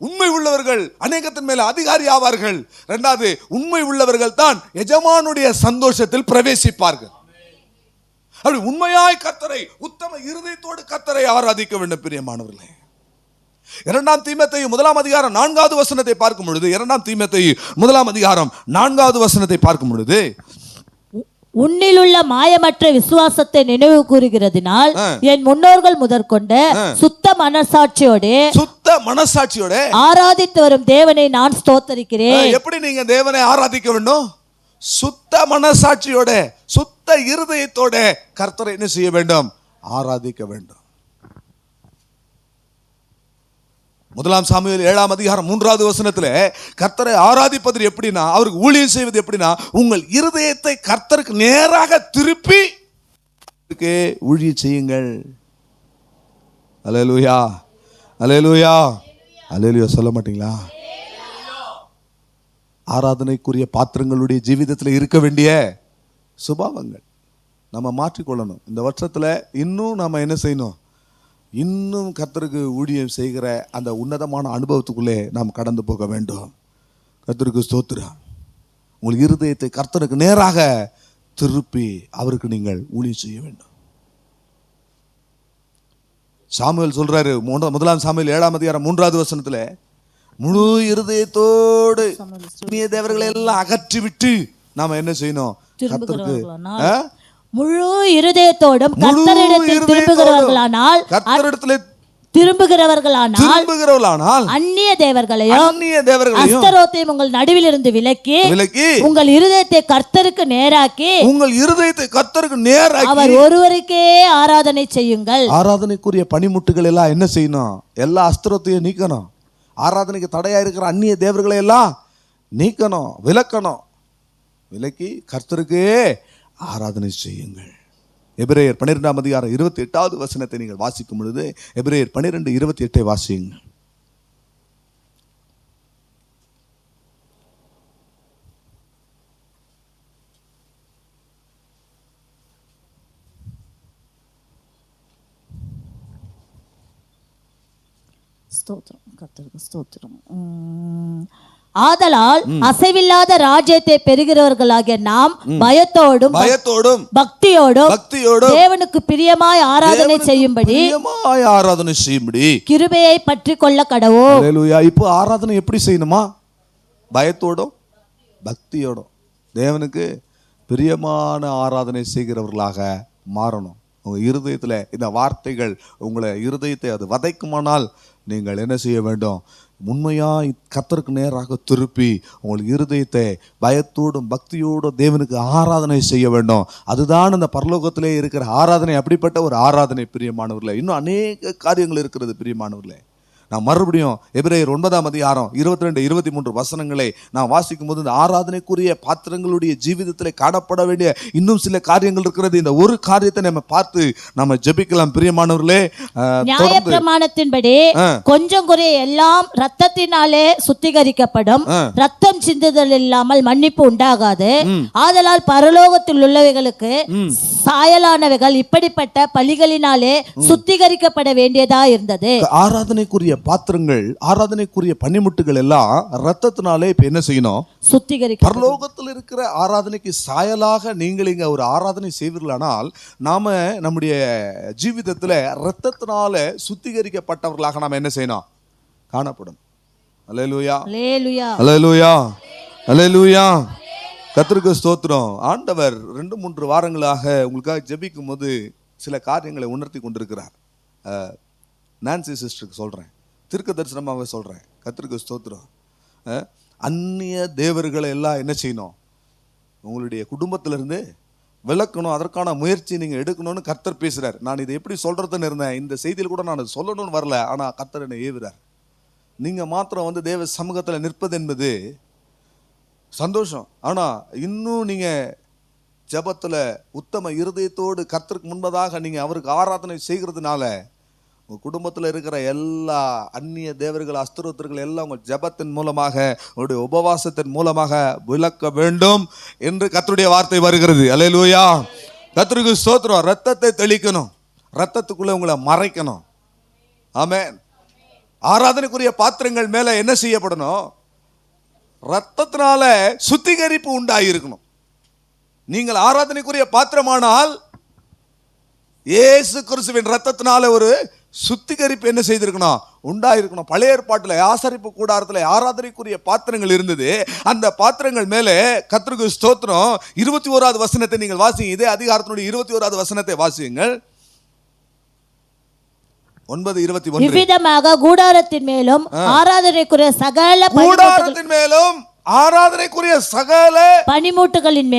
Speaker 1: உண்மை உள்ளவர்கள் அநேகத்தின் மேல அதிகாரி ஆவார்கள். 2வது, உண்மை உள்ளவர்கள் தான் எஜமானுடைய சந்தோஷத்தில் பிரவேசிப்பார்கள். அப்படி உண்மையாய் கர்த்தரை உத்தம இருதயத்தோடு கர்த்தரை ஆராதிக்க வேண்டும். பிரியமானவர்களே, 2ஆம் தீமோத்தேயு 1ஆம் அதிகாரம் 4வது வசனத்தை பார்க்கும் பொழுது, 2ஆம் தீமோத்தேயு 1ஆம் அதிகாரம் 4வது வசனத்தை பார்க்கும் பொழுது,
Speaker 2: உன்னிலுள்ள மாயமற்ற விசுவாசத்தை நினைவு கூறுகிறதினால் என் முன்னோர்கள் முதற்கொண்டு சுத்த மனசாட்சியோட ஆராதித்து வரும் தேவனை நான் ஸ்தோத்தரிக்கிறேன்.
Speaker 1: எப்படி நீங்க தேவனை ஆராதிக்க வேண்டும்? சுத்த மனசாட்சியோட, சுத்த இருதயத்தோட கர்த்தரை என்ன செய்ய வேண்டும்? ஆராதிக்க வேண்டும். முதலாம் சாமுவேல் 7ஆம் அதிகாரம் 3வது வசனத்துல கர்த்தரை ஆராதிப்பது எப்படின்னா, அவருக்கு ஊழியம் செய்வது எப்படின்னா, உங்கள் இருதயத்தை கர்த்தருக்கு நேராக திருப்பி ஊழியம் செய்யுங்கள். அல்லேலூயா, அல்லேலூயா, அல்லேலூயா சொல்ல மாட்டீங்களா? ஆராதனைக்குரிய பாத்திரங்களுடைய ஜீவிதத்தில் இருக்க வேண்டிய சுபாவங்கள் நம்ம மாற்றிக்கொள்ளணும். இந்த வருஷத்துல இன்னும் நம்ம என்ன செய்யணும்? இன்னும் கர்த்தருக்கு ஊழியம் செய்கிற அந்த உன்னதமான அனுபவத்துக்குள்ளே நாம் கடந்து போக வேண்டும். கர்த்தருக்கு ஸ்தோத்திரம். உங்கள் இருதயத்தை கர்த்தருக்கு நேராக திருப்பி அவருக்கு நீங்கள் ஊழியம் செய்ய வேண்டும். சாமுவேல் சொல்றாரு, முதலாம் சாமுவேல் 7ஆம் அதிகாரம் 3வது வசனத்துல, முழு இருதயத்தோடு அந்நிய தேவர்களை எல்லாம் அகற்றி விட்டு நாம என்ன செய்யணும்? கர்த்தருக்கு
Speaker 2: முழு இருதயத்தோடும் கர்த்தரிடத்தில் திரும்புகிறவர்களானால் அந்நிய தேவர்களையும் அஸ்தரோத்தையும் உங்கள் நடுவில் இருந்து விலக்கி உங்கள் இருதயத்தை கர்த்தருக்கு நேராக்கி அவர் ஒருவருக்கே ஆராதனை செய்யுங்கள்.
Speaker 1: ஆராதனைக்குரிய பணிமுட்டுகள் எல்லாம் என்ன செய்யணும்? எல்லா அஸ்தரோத்தையும் நீக்கணும். ஆராதனைக்கு தடையா இருக்கிற அந்நிய தேவர்களை எல்லாம் நீக்கணும், விலக்கணும். விலக்கி கர்த்தருக்கே ஆராதனை செய்யுங்கள். எபிரேயர் 12ஆம் அதிகாரம் 28வது வசனத்தை நீங்கள் வாசிக்கும் பொழுது, எபிரேயர் 12:28 வாசியுங்கள்.
Speaker 2: ஸ்தோத்திரம், கர்த்தருக்கு ஸ்தோத்திரம். ஆதலால் அசைவில்லாத ராஜ்யத்தை பெறுகிறவர்களாகிய நாம் பயத்தோடும் பக்தியோடும் தேவனுக்கு பிரியமாய் ஆராதனை செய்யும்படி கிருபையை பற்றி கொள்ள கடவோம்.
Speaker 1: அல்லேலூயா. இப்போ ஆராதனை எப்படி செய்யணுமா? பயத்தோடும் பக்தியோடும் தேவனுக்கு பிரியமான ஆராதனை செய்கிறவர்களாக மாறணும். உங்க இருதயத்துல இந்த வார்த்தைகள் உங்களை இருதயத்தை அது வதைக்குமானால் நீங்கள் என்ன செய்ய வேண்டும்? உண்மையாய் கர்த்தருக்கு நேராக திருப்பி உங்கள் இருதயத்தை பயத்தோடும் பக்தியோடும் தேவனுக்கு ஆராதனை செய்ய வேண்டும். அதுதான் இந்த பரலோகத்திலே இருக்கிற ஆராதனை. அப்படிப்பட்ட ஒரு ஆராதனை பிரியமானவர்களே. இன்னும் அநேக காரியங்கள் இருக்கிறது பிரியமானவர்களே. நான் மறுபடியும் எபிரேயர் 9ஆம் அதிகாரம் 22, 23 வசனங்களை நான் வாசிக்கும் போது, இந்த ஆராதனைக்குரிய பாத்திரங்களுடைய ஜீவிதத்தில் காணப்பட வேண்டிய இன்னும் சில காரியங்கள் இருக்கிறது. இந்த ஒரு காரியத்தை நம்ம பார்த்து நம்ம ஜெபிக்கலாம் பிரியமானவர்களே.
Speaker 2: நியாயப்பிரமாணத்தின்படி கொஞ்சம் குறைய எல்லாம் இரத்தத்தினாலே சுத்திகரிக்கப்படும், ரத்தம் சிந்துதல் இல்லாமல் மன்னிப்பு உண்டாகாது. ஆதலால் பரலோகத்தில் உள்ளவைகளுக்கு சாயலானவைகள் இப்படிப்பட்ட பலிகளினாலே சுத்திகரிக்கப்பட வேண்டியதா இருந்தது.
Speaker 1: ஆராதனைக்குரிய பாத்திரங்கள், ஆராதனைக்குரிய பணிமுட்டுகள் எல்லாம் ரத்தத்தினாலே இப்ப என்ன செய்யணும்?
Speaker 2: சுத்திகரிக்க.
Speaker 1: பரலோகத்தில் இருக்கிற ஆராதனைக்கு சாயலாக நீங்கள் இங்க ஒரு ஆராதனை செய்வீர்களானால், நாம நம்முடைய ஜீவிதத்துல ரத்தத்தினால சுத்திகரிக்கப்பட்டவர்களாக நாம என்ன செய்யணும்? காணப்படும். அல்லேலூயா, அல்லேலூயா, அல்லேலூயா, அல்லேலூயா. கர்த்தருக்கு ஸ்தோத்திரம். ஆண்டவர் 2-3 வாரங்களாக உங்களுக்காக ஜெபிக்கும் போது சில காரியங்களை உணர்த்தி கொண்டிருக்கிறார். நான்சி சிஸ்டருக்கு சொல்றேன், தீர்க்க தரிசனமாக சொல்றேன். கர்த்தருக்கு ஸ்தோத்திரம். அந்நிய தேவர்களை எல்லாம் என்ன செய்யணும்? உங்களுடைய குடும்பத்திலிருந்து விலக்கணும். அதற்கான முயற்சி நீங்க எடுக்கணும்னு கர்த்தர் பேசுறார். நான் இதை எப்படி சொல்றதுன்னு இருந்தேன். இந்த செய்தியில் கூட நான் சொல்லணும்னு வரல, ஆனா கர்த்தர் என்னை ஏவுறார். நீங்க மாத்திரம் தேவ சமூகத்தில் நிற்பது என்பது சந்தோஷம். ஆனா இன்னும் நீங்க ஜெபத்துல உத்தம இருதயத்தோடு கர்த்தருக்கு முன்பதாக நீங்க அவருக்கு ஆராதனை செய்கிறதுனால உங்க குடும்பத்தில் இருக்கிற எல்லா அந்நிய தேவர்கள், அஸ்தரோத்தர்கள் எல்லாம் உங்கள் ஜெபத்தின் மூலமாக, உங்களுடைய உபவாசத்தின் மூலமாக விலக்க வேண்டும் என்று கர்த்தருடைய வார்த்தை வருகிறது. அல்லேலூயா, கர்த்தருக்கு ஸ்தோத்திரம். ரத்தத்தை தெளிக்கணும், ரத்தத்துக்குள்ள உங்களை மறைக்கணும். ஆமென். ஆராதனைக்குரிய பாத்திரங்கள் மேல என்ன செய்யப்படணும்? ரத்தத்தினால சுத்திகரிப்பு உண்டாயிருக்கணும். நீங்கள் ஆராதனைக்குரிய பாத்திரமானால் இயேசு கிறிஸ்துவின் ரத்தத்தினால ஒரு சுத்திகரிப்பு என்ன செய்திருக்கணும்? உண்டாயிருக்கணும். பழைய ஏற்பாட்டில் ஆசரிப்பு கூடாரத்தில் ஆராதனைக்குரிய பாத்திரங்கள் இருந்தது. அந்த பாத்திரங்கள் மேலே கர்த்தருக்கு ஸ்தோத்திரம் 21வது வசனத்தை நீங்கள் வாசிங்க. இதே அதிகாரத்தினுடைய 21வது வசனத்தை வாசியுங்கள். 9:21. இவ்விதமாக
Speaker 2: கூடாரத்தின் மேலும் ஆராதனைக்குரிய சகல
Speaker 1: கூடாரத்தின் மேலும் ஆராதனைக்குரிய சகல
Speaker 2: பணிமுட்டுகளின்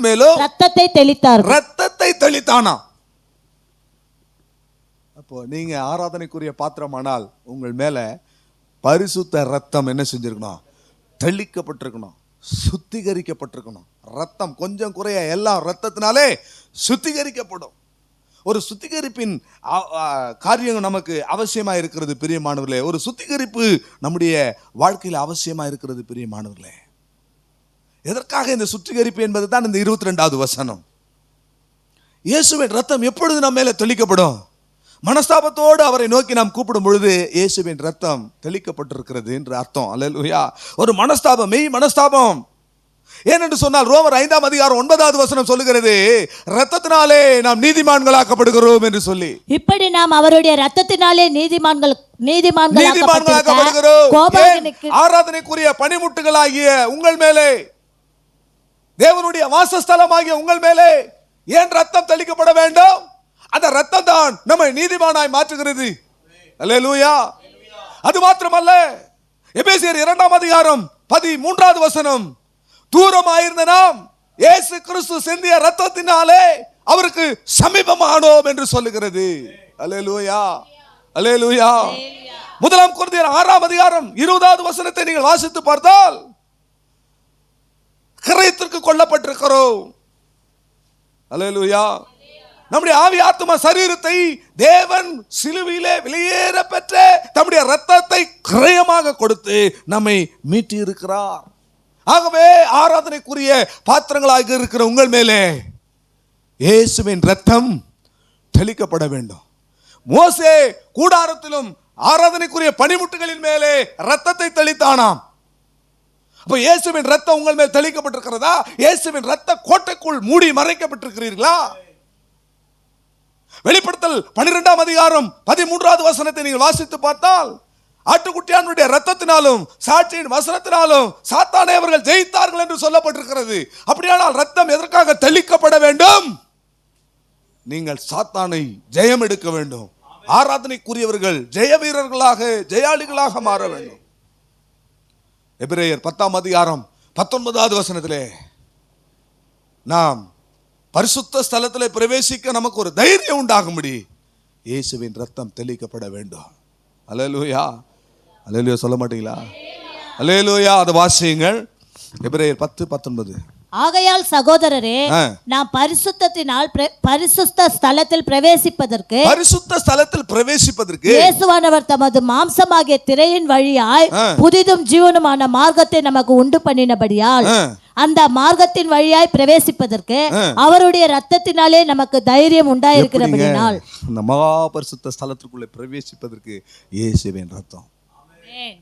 Speaker 2: மேலும்
Speaker 1: ரத்தத்தை தெளித்தார். ரத்தத்தை தெளித்தானா? அப்போ நீங்க ஆராதனைக்குரிய பாத்திரமானால் உங்கள் மேல பரிசுத்த ரத்தம் என்ன செஞ்சிருக்கணும்? தெளிக்கப்பட்டிருக்கணும், சுத்திகரிக்கப்பட்டிருக்கணும். ரத்தம் கொஞ்சம் குறைய எல்லாம் ரத்தத்தினாலே சுத்திகரிக்கப்படும். ஒரு சுத்திகரிப்பின் காரியம் நமக்கு அவசியமா இருக்கிறது பிரியமானவர்களே. ஒரு சுத்திகரிப்பு நம்முடைய வாழ்க்கையில் அவசியமா இருக்கிறது பிரியமானவர்களே. எதற்காக இந்த சுத்திகரிப்பு என்பது தான் இந்த 22வது வசனம். இயேசுவின் ரத்தம் எப்பொழுது நம்ம மேல தெளிக்கப்படும்? மனஸ்தாபத்தோடு அவரை நோக்கி நாம் கூப்பிடும் பொழுது இயேசுவின் ரத்தம் தெளிக்கப்பட்டிருக்கிறது என்று அர்த்தம். அல்லேலூயா. ஒரு மனஸ்தாபம், மெய் மனஸ்தாபம். ஏனென்று சொன்னால் ரோமர் 5ஆம் அதிகாரம் 9வது வசனம் சொல்லுகிறது, ரத்தத்தினாலே நாம் நீதிமான்களாக்கப்படுகிறோம் என்று சொல்லி. இப்படி நாம் அவருடைய ரத்தத்தினாலே நீதிமான்களாக்கப்படுகிறோம். ஆராதனைக்குரிய பணிமுட்டுகளாகிய உங்கள் மேலே, தேவனுடைய வாசஸ்தலமாகிய உங்கள் மேலே ஏன் ரத்தம் தெளிக்கப்பட வேண்டும்? அந்த ரத்தம் தான் நம்மை நீதிமானாய் மாற்றுகிறது. அல்லேலூயா. அது மாத்திரமல்ல, எபேசியர் 2ஆம் அதிகாரம் 13வது வசனம், தூரமாயிருந்த நாம் இயேசு கிறிஸ்து சிந்திய ரத்தத்தினாலே அவருக்கு சமீபமானோம் என்று சொல்லுகிறது. அல்லேலூயா, அல்லேலூயா. 1 கொரிந்தியர் 6ஆம் அதிகாரம் 20வது வசனத்தை நீங்கள் வாசித்து பார்த்தால், கிரயத்திற்கு கொல்லப்பட்டிருக்கிறோம். அல்லேலூயா. நம்முடைய ஆவி ஆத்மா சரீரத்தை தேவன் சிலுவையிலே வெளியேற பெற்ற தம்முடைய ரத்தத்தை கிரயமாக கொடுத்து நம்மை மீட்டி இருக்கிறார். ஆகவே ஆராதனைக்குரிய பாத்திரங்களாக இருக்கிற உங்கள் மேலே இயேசுவின் ரத்தம் தெளிக்கப்பட வேண்டும். மோசே கூடாரத்திலும் ஆராதனைக்குரிய பணிமுட்டுகளின் மேலே ரத்தத்தை தெளித்தானாம். அப்ப இயேசுவின் ரத்தம் உங்கள் மேல் தெளிக்கப்பட்டிருக்கிறதா? இயேசுவின் ரத்த கோட்டைக்குள் மூடி மறைக்கப்பட்டிருக்கிறீர்களா? வெளிப்படுத்தல் 12ஆம் அதிகாரம் 13வது வசனத்தை நீங்கள் வாசித்து பார்த்தால், ஆட்டுக்குட்டியானுடைய ரத்தத்தினாலும் சாட்சியின் வசனத்தினாலும் சாத்தானை அவர்கள் ஜெயித்தார்கள் என்று சொல்லப்பட்டிருக்கிறது. அப்படியானால் ரத்தம் எதற்காக தெளிக்கப்பட வேண்டும்? நீங்கள் சாத்தானை ஜெயம் எடுக்க வேண்டும். ஆராதனைக்குரியவர்கள் ஜெய வீரர்களாக, ஜெயாளிகளாக மாற வேண்டும். எபிரேயர் 10ஆம் அதிகாரம் 19வது வசனத்திலே, நாம் பரிசுத்த ஸ்தலத்திலே பிரவேசிக்க நமக்கு ஒரு தைரியம் உண்டாகும்படி இயேசுவின் ரத்தம் தெளிக்கப்பட வேண்டும். அல்லேலூயா, அல்லேலூயா சொல்ல மாட்டீங்களா? அல்லேலூயா. அது வாசியுங்கள். எபிரேயர் 10:19.
Speaker 2: ஆகையால் சகோதரரே, நாம் பரிசுத்த ஸ்தலத்தில் பிரவேசிப்பதற்கு இயேசுவானவர் தமது மாம்சமாகிய திரையின் வழியாய் புதிதும் ஜீவனுமான மார்க்கத்தை நமக்கு உண்டு பண்ணினபடியால் அந்த மார்க்கத்தின் வழியாய் பிரவேசிப்பதற்கு அவருடைய ரத்தத்தினாலே நமக்கு தைரியம் உண்டாயிருக்கிறபடியால்,
Speaker 1: அந்த மகா பரிசுத்த ஸ்தலத்திற்குள்ளே பிரவேசிப்பதற்கு இயேசுவின் ரத்தம்.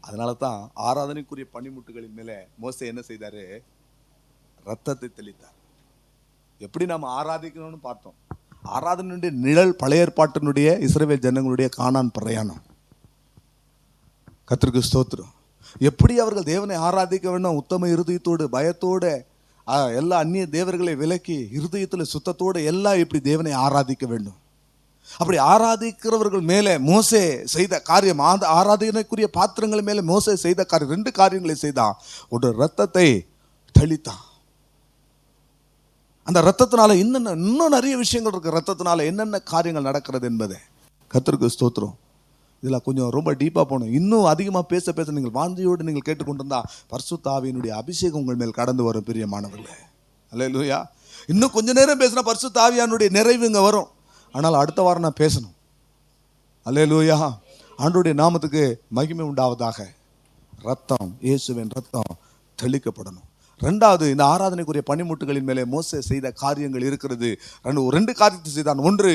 Speaker 1: அதனால தான் ஆராதனைக்குரிய பணிமுட்டுகளின் மேலே மோசே என்ன செய்தாரு? ரத்தத்தை தெளித்தார். எப்படி நாம் ஆராதிக்கணும்னு பார்த்தோம். ஆராதனுடைய நிழல் பழைய ஏற்பாட்டினுடைய இஸ்ரவேல் ஜனங்களுடைய கானான் பிரயாணம். கர்த்தருக்கு ஸ்தோத்திரம். எப்படி அவர்கள் தேவனை ஆராதிக்க வேண்டும்? உத்தம இருதயத்தோடு, பயத்தோடு, எல்லா அந்நிய தேவர்களை விலக்கி இருதயத்தில் சுத்தத்தோடு எல்லாம் எப்படி தேவனை ஆராதிக்க வேண்டும். அப்படி ஆராதிக்கிறவர்கள் மேலே மோசே செய்த காரியம், ஆராதனைக்குரிய பாத்திரங்கள் மேலே மோசே செய்த காரியம், 2 காரியங்களை செய்தான். ஒரு ரத்தத்தை தெளித்தான். அந்த ரத்தத்தினால இன்னும் நிறைய விஷயங்கள் இருக்கு. ரத்தத்தினால என்னென்ன காரியங்கள் நடக்கிறது என்பதை கர்த்தருக்கு ஸ்தோத்திரம். இதில் கொஞ்சம் ரொம்ப டீப்பாக போகணும். இன்னும் அதிகமாக பேச நீங்கள் வாஞ்சியோடு நீங்கள் கேட்டுக்கொண்டிருந்தா பரிசுத்த ஆவியினுடைய அபிஷேகம் உங்கள் மேல் கடந்து வரும் பிரியமானவர்களே. அல்லேலூயா. இன்னும் கொஞ்ச நேரம் பேசினா பரிசுத்த ஆவியானுடைய நிறைவு இங்கே வரும். ஆனால் அடுத்த வாரம் நான் பேசணும். அல்லேலூயா. ஆண்டவருடைய நாமத்துக்கு மகிமை உண்டாவதாக. ரத்தம், இயேசுவின் ரத்தம் தெளிக்கப்படணும். 2வது, இந்த ஆராதனைக்குரிய பணிமுட்டுகளின் மேலே மோசே செய்த காரியங்கள் இருக்கிறது. 2 காரியத்தை செய்தான். 1,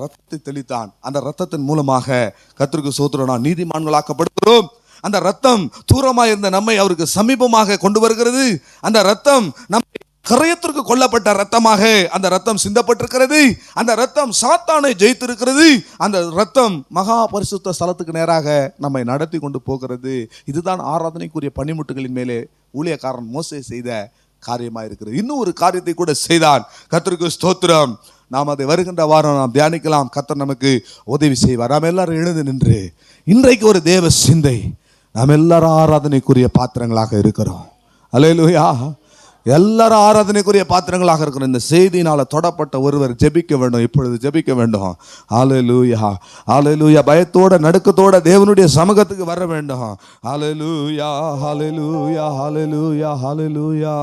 Speaker 1: ரத்தத்தை தெளித்தான். அந்த ரத்தத்தின் மூலமாக கர்த்தருக்கு ஸ்தோத்திரம், நாம் நீதிமான்களாக்கப்படுகிறோம். அந்த ரத்தம் தூரமாக இருந்த நம்மை அவருக்கு சமீபமாக கொண்டு வருகிறது. அந்த ரத்தம் நம்மை கரையத்திற்கு கொல்லப்பட்ட ரத்தமாக அந்த ரத்தம் சிந்தப்பட்டிருக்கிறது. அந்த ரத்தம் சாத்தானை ஜெயித்திருக்கிறது. அந்த ரத்தம் மகா பரிசுத்த ஸ்தலத்துக்கு நேராக நம்மை நடத்தி கொண்டு போகிறது. இதுதான் ஆராதனைக்குரிய பணிமுட்டுகளின் மேலே ஊழியக்காரன் மோசே செய்த காரியமாக இருக்கிறது. இன்னும் ஒரு காரியத்தை கூட செய்தான். கர்த்தருக்கு ஸ்தோத்திரம். நாம் அதை வருகின்ற வாரம் நாம் தியானிக்கலாம். கர்த்தர் நமக்கு உதவி செய்வார். நாம் எல்லாரும் எழுந்து நின்று இன்றைக்கு ஒரு தேவ சிந்தை, நாம் எல்லாரும் ஆராதனைக்குரிய பாத்திரங்களாக இருக்கிறோம். அல்லேலூயா. எல்லாரும் ஆராதனைக்குரிய பாத்திரங்களாக இருக்கிற இந்த செய்தியினால தொடப்பட்ட ஒருவர் ஜெபிக்க வேண்டும். இப்பொழுது ஜெபிக்க வேண்டும். ஹல்லேலூயா, ஹல்லேலூயா. பயத்தோட நடுக்கத்தோட தேவனுடைய சமூகத்துக்கு வர வேண்டும். ஹல்லேலூயா, ஹல்லேலூயா, ஹல்லேலூயா, ஹல்லேலூயா,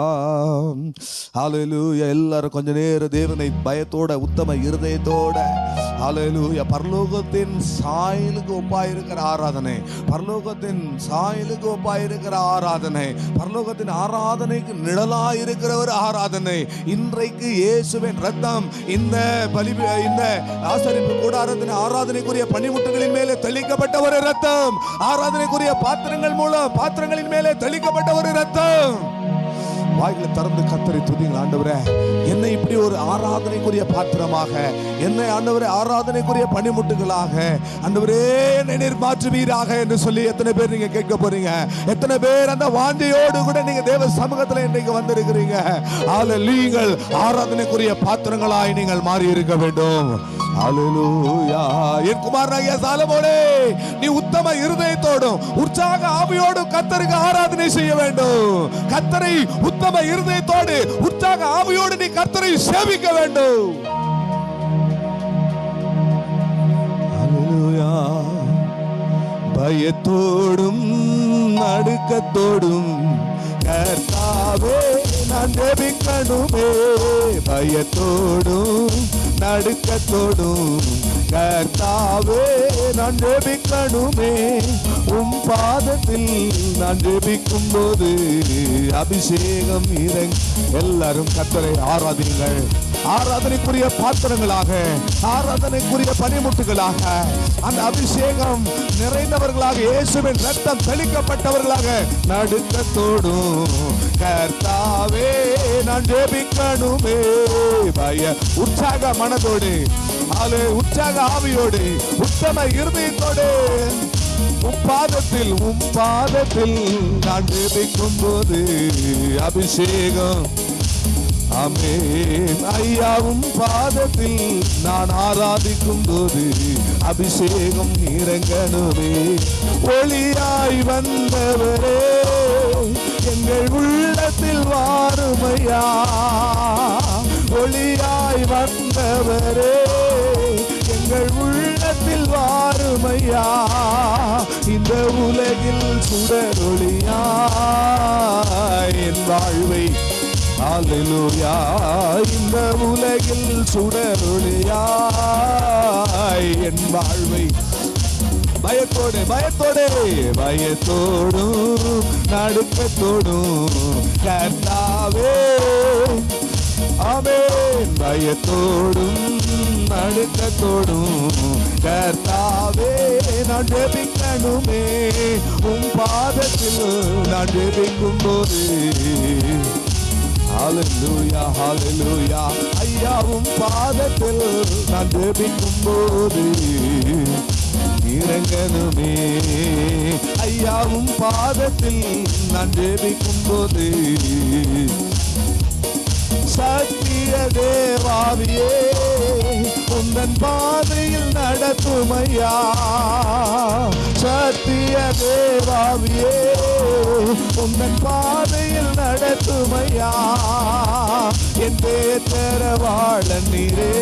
Speaker 1: ஹல்லேலூயா. எல்லாரும் கொஞ்ச நேரம் தேவனை பயத்தோட உத்தம இருதயத்தோட, ஹல்லேலூயா, பரலோகத்தின் சாயலுக்கு ஒப்பாயிருக்கிற ஆராதனை, பரலோகத்தின் சாயலுக்கு ஒப்பாயிருக்கிற ஆராதனை, பரலோகத்தின் ஆராதனைக்கு நிழலா இருக்கிற ஒரு ஆராதனை. இன்றைக்கு இயேசுவின் ரத்தம் இந்த ஆசரிப்பு கூடாரத்தின் ஆராதனைக்குரிய பணிமுட்டுகளின் மேலே தெளிக்கப்பட்ட ஒரு ரத்தம், ஆராதனைக்குரிய பாத்திரங்கள் மூலம் பாத்திரங்களின் மேலே தெளிக்கப்பட்ட ஒரு ரத்தம். வாய்களை திறந்து கர்த்தரை துதிங்கள். ஆண்டவரே, என்னை இப்படி ஒரு ஆராதனைக்குரிய பாத்திரமாக, என்னை ஆண்டவரே ஆராதனைக்குரிய பணிமுட்டுகளாக ஆண்டவரே என்னை நீர் மாற்றுவீராக என்று சொல்லி எத்தனை பேர் நீங்க கேட்க போறீங்க? எத்தனை பேர் அந்த வாஞ்சையோடு கூட நீங்க தேவ சமூகத்தில் இன்றைக்கு வந்திருக்கிறீங்க? நீங்கள் ஆராதனைக்குரிய பாத்திரங்களாய் நீங்கள் மாறி இருக்க வேண்டும். ஹல்லேலூயா. என் குமாரனாகிய சாலமோனே, நீ உத்தம இருதயத்தோடும் உற்சாக ஆவியோடும் கர்த்தருக்கு ஆராதனை செய்ய வேண்டும். கர்த்தரை உத்தம இருதயத்தோடு உற்சாக ஆவியோடு நீ கர்த்தரை சேவிக்க வேண்டும். ஹல்லேலூயா. பயத்தோடும் நடுக்கத்தோடும் கர்த்தாவே நான் ஜெபிக்கணுமே. பயத்தோடும் நடுக்கத்தோடும் கர்த்தாவே நான் ஜெபிக்கணுமே. பாதத்தில் நான் ஜெபிக்கும் போது அபிஷேகம் இறங்கி. எல்லாரும் கர்த்தரை ஆராதிங்கள். ஆராதனைக்குரிய பாத்திரங்களாக, ஆராதனைக்குரிய பணிமுட்டுகளாக, அந்த அபிஷேகம் நிறைந்தவர்களாக, இயேசுவின் ரத்தம் தெளிக்கப்பட்டவர்களாக நடுக்கத்தோடும் கர்த்தாவே நான் ஜெபிக்கணுமே. பய உற்சாக மனதோடு, உற்சாக ஆவியோடு, உத்தம இருதயத்தோடு பாதத்தில் நான் ஜெபிக்கும் போது அபிஷேகம். ஆமென். ஐயாவும் பாதத்தில் நான் ஆராதிக்கும் போது அபிஷேகம் இறங்கணுமே. ஒளியாய் வந்தவரே எங்கள் உள்ளத்தில் வாருமையா. ஒளியாய் வந்தவரே எங்கள் உள்ளத்தில் வாருமையா. இந்த உலகில் சுடரொளியா என் வாழ்வை. ஹல்லேலூயா. இந்த உலகில் சுடரொளியா என் வாழ்வை. பயத்தோடு பயத்தோடும் நடுக்கத்தோடும் கர்த்தாவே. ஆமென். பயத்தோடும் நடுக்கத்தோடும் கர்த்தாவே நான் ஜெபிக்கணுமே. பாதத்தில் நான் ஜெபிக்கும் போது. ஹல்லேலூயா, ஹல்லேலூயா. ஐயாவும் பாதத்தில் நான் ஜெபிக்கும் போது இறங்கணுமே. ஐயாவும் பாதத்தில் நான் ஜெபிக்கும் போது. சத்திய தேவாவியே உந்தன் பாதையில் நடத்துமையா. சத்திய தேவாவியே உந்தன் பாதையில் நடத்துமையா. என் தேற்றவாழ நீரே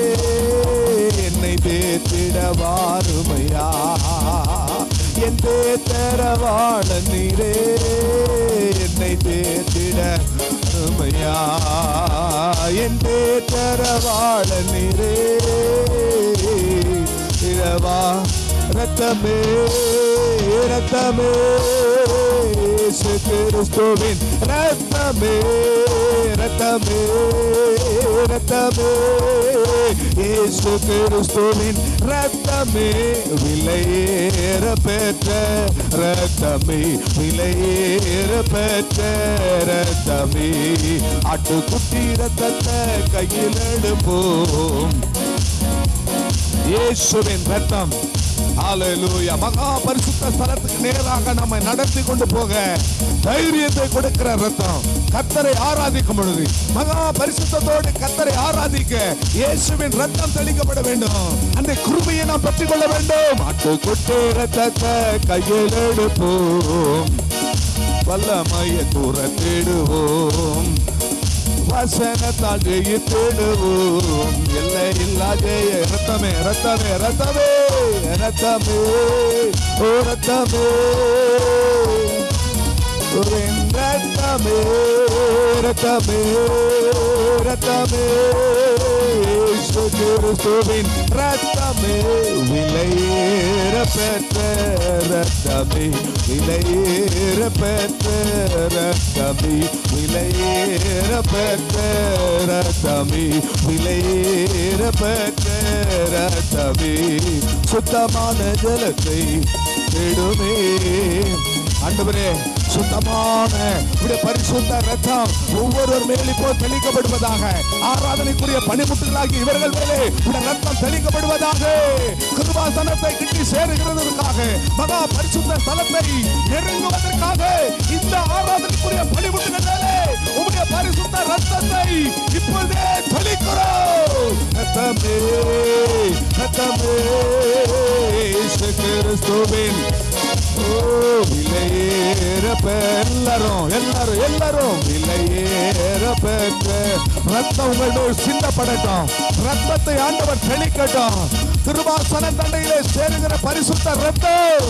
Speaker 1: என்னை தேற்றிட வாருமையா. என் தேற்றவாழ நீரே என்னை தேற்றிட வாருமையா. என் தேற்றவாழ நீரே இரவா. ரத்தமே ரத்தமே இயேசு கிறிஸ்துவின் ரத்தமே ரத்தமே ரத்தமே இயேசு கிறிஸ்துவின் ரத்தமே. விலையேற பெற்ற ரத்தமே, விலையேற பெற்ற ரத்தமே. ஆட்டுக்குட்டி ரத்தத்தை கையில் எடுப்போம். இயேசுவின் ரத்தம். ஹல்லேலூயா. மகா பரிசுத்த ஸ்தலத்துக்கு நேராக நம்மை நடத்தி கொண்டு போக தைரியத்தை கொடுக்கிற ரத்தம். கர்த்தரை ஆராதிக்கும் பொழுது மகா பரிசுத்தத்தோடு கர்த்தரை ஆராதிக்க இயேசுவின் ரத்தம் தெளிக்கப்பட வேண்டும். அந்த கிருபையை நாம் பெற்றுக் கொள்ள வேண்டும். ஆட்டுக்குட்டி ரத்தத்தை கையில் எடுப்போம். வல்லமையை துரத்திடுவோம். வசனத்தால் ஜெயித்திடுவோம். எல்லை இல்லா ஜெய ரத்தமே ரத்தமே ரத்தமே ரத்தமே ஓ ரத்தமே ரத்தமே ரத்தமே ரத்தமே இயேசு கிறிஸ்துவின் ரத்தமே விலையேற பெற்ற ரத்தமே விலையேற பெற்ற ரத்தமே விலையேற பெற்ற ரத்தமே விலையேற பெற்ற ரத்தமே சுத்தமான ஜலத்தை தேடுமே. ஆண்டவரே, சுத்தமான உடைய பரிசுத்த ரத்தம் ஒவ்வொருவர் மேல் இப்போ தெளிக்கப்படுவதாக. ஆராதனைக்குரிய பணிமுட்டுகளாகி இவர்கள் மேலே உடைய ரத்தம் தெளிக்கப்படுவதாக. கிருபாசனத்தை கிட்டி சேருகிறதற்காக, மகா பரிசுத்த ஸ்தலத்தை நெருங்குவதற்காக இந்த ஆராதனைக்குரிய பணிமுட்டுகள் மேலே உடைய பரிசுத்த ரத்தத்தை இப்பொழுதே தெளிக்கிறோம். ரத்தமே ரத்தமே இயேசு கிறிஸ்துவின் விலையேற எல்லாரும் எல்லாரும் எல்லாரும் விலையேற பெற்ற ரத்தம் உங்களோடு சிந்தப்படட்டும். ரத்தத்தை ஆண்டவர் தெளிக்கட்டும். கிருபாசன தண்டையிலே சேருகிற பரிசுத்த ரத்தம்,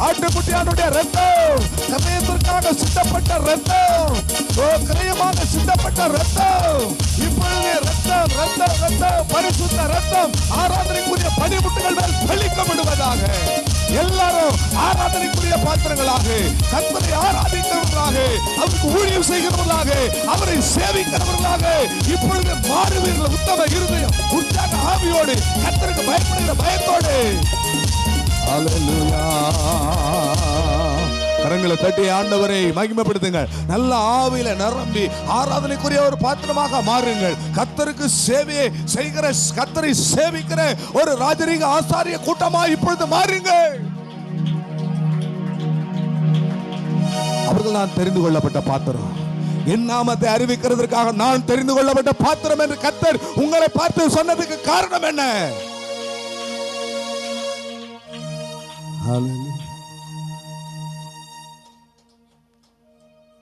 Speaker 1: ஆட்டுக்குட்டியானுடைய ரத்தம், கரையத்திற்காக சிந்தப்பட்ட ரத்தம், கிரயமாக சிந்தப்பட்ட ரத்தம், இப்பொழுது ரத்தம் ரத்தம் ரத்தம் பரிசுத்த ரத்தம் ஆராதனைக்குரிய பணிமுட்டுகள் மேல் தெளிக்கப்படுவதாக. எல்லாரும் ஆராதனைக்குரிய பாத்திரங்களாக, கர்த்தரை ஆராதிக்கிறவர்களாக, அவருக்கு ஊழியம் செய்கிறவர்களாக, அவரை சேவிக்கிறவர்களாக இப்பொழுது மாறுவீர்கள். உத்தம இருதயம், உற்சாக ஆவியோடு, கர்த்தருக்கு பயப்படுகிற பயத்தோடு. அல்லேலூயா. கரங்களை தட்டி ஆண்டவரை மகிமைப்படுத்துங்கள். நல்ல ஆவியில நிரம்பி ஆராதனைக்குரிய ஒரு பாத்திரமாக மாறுங்கள். கர்த்தருக்கு சேவையை செய்கிற, கர்த்தரை சேவிக்கிற ஒரு ராஜரீக ஆசாரிய கூட்டமாக இப்பொழுது மாறுங்கள். அவர்கள் நான் தெரிந்து கொள்ளப்பட்ட பாத்திரம், என் நாமத்தை அறிவிக்கிறதற்காக நான் தெரிந்து கொள்ளப்பட்ட பாத்திரம் என்று கர்த்தர் உங்களை பார்த்து சொன்னதுக்கு காரணம் என்ன?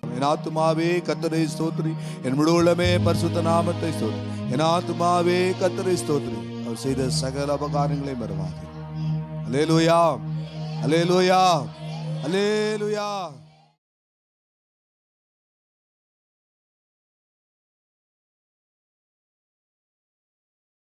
Speaker 1: என் ஆத்துமாவே கர்த்தரை ஸ்தோத்திரி, என் முழு உள்ளமே பரிசுத்த நாமத்தை ஸ்தோத்திரி. என் ஆத்துமாவே கர்த்தரை ஸ்தோத்திரி, அவர் செய்த சகல உபகாரங்களை மறவாதே. அல்லேலூயா அல்லேலூயா அல்லேலூயா.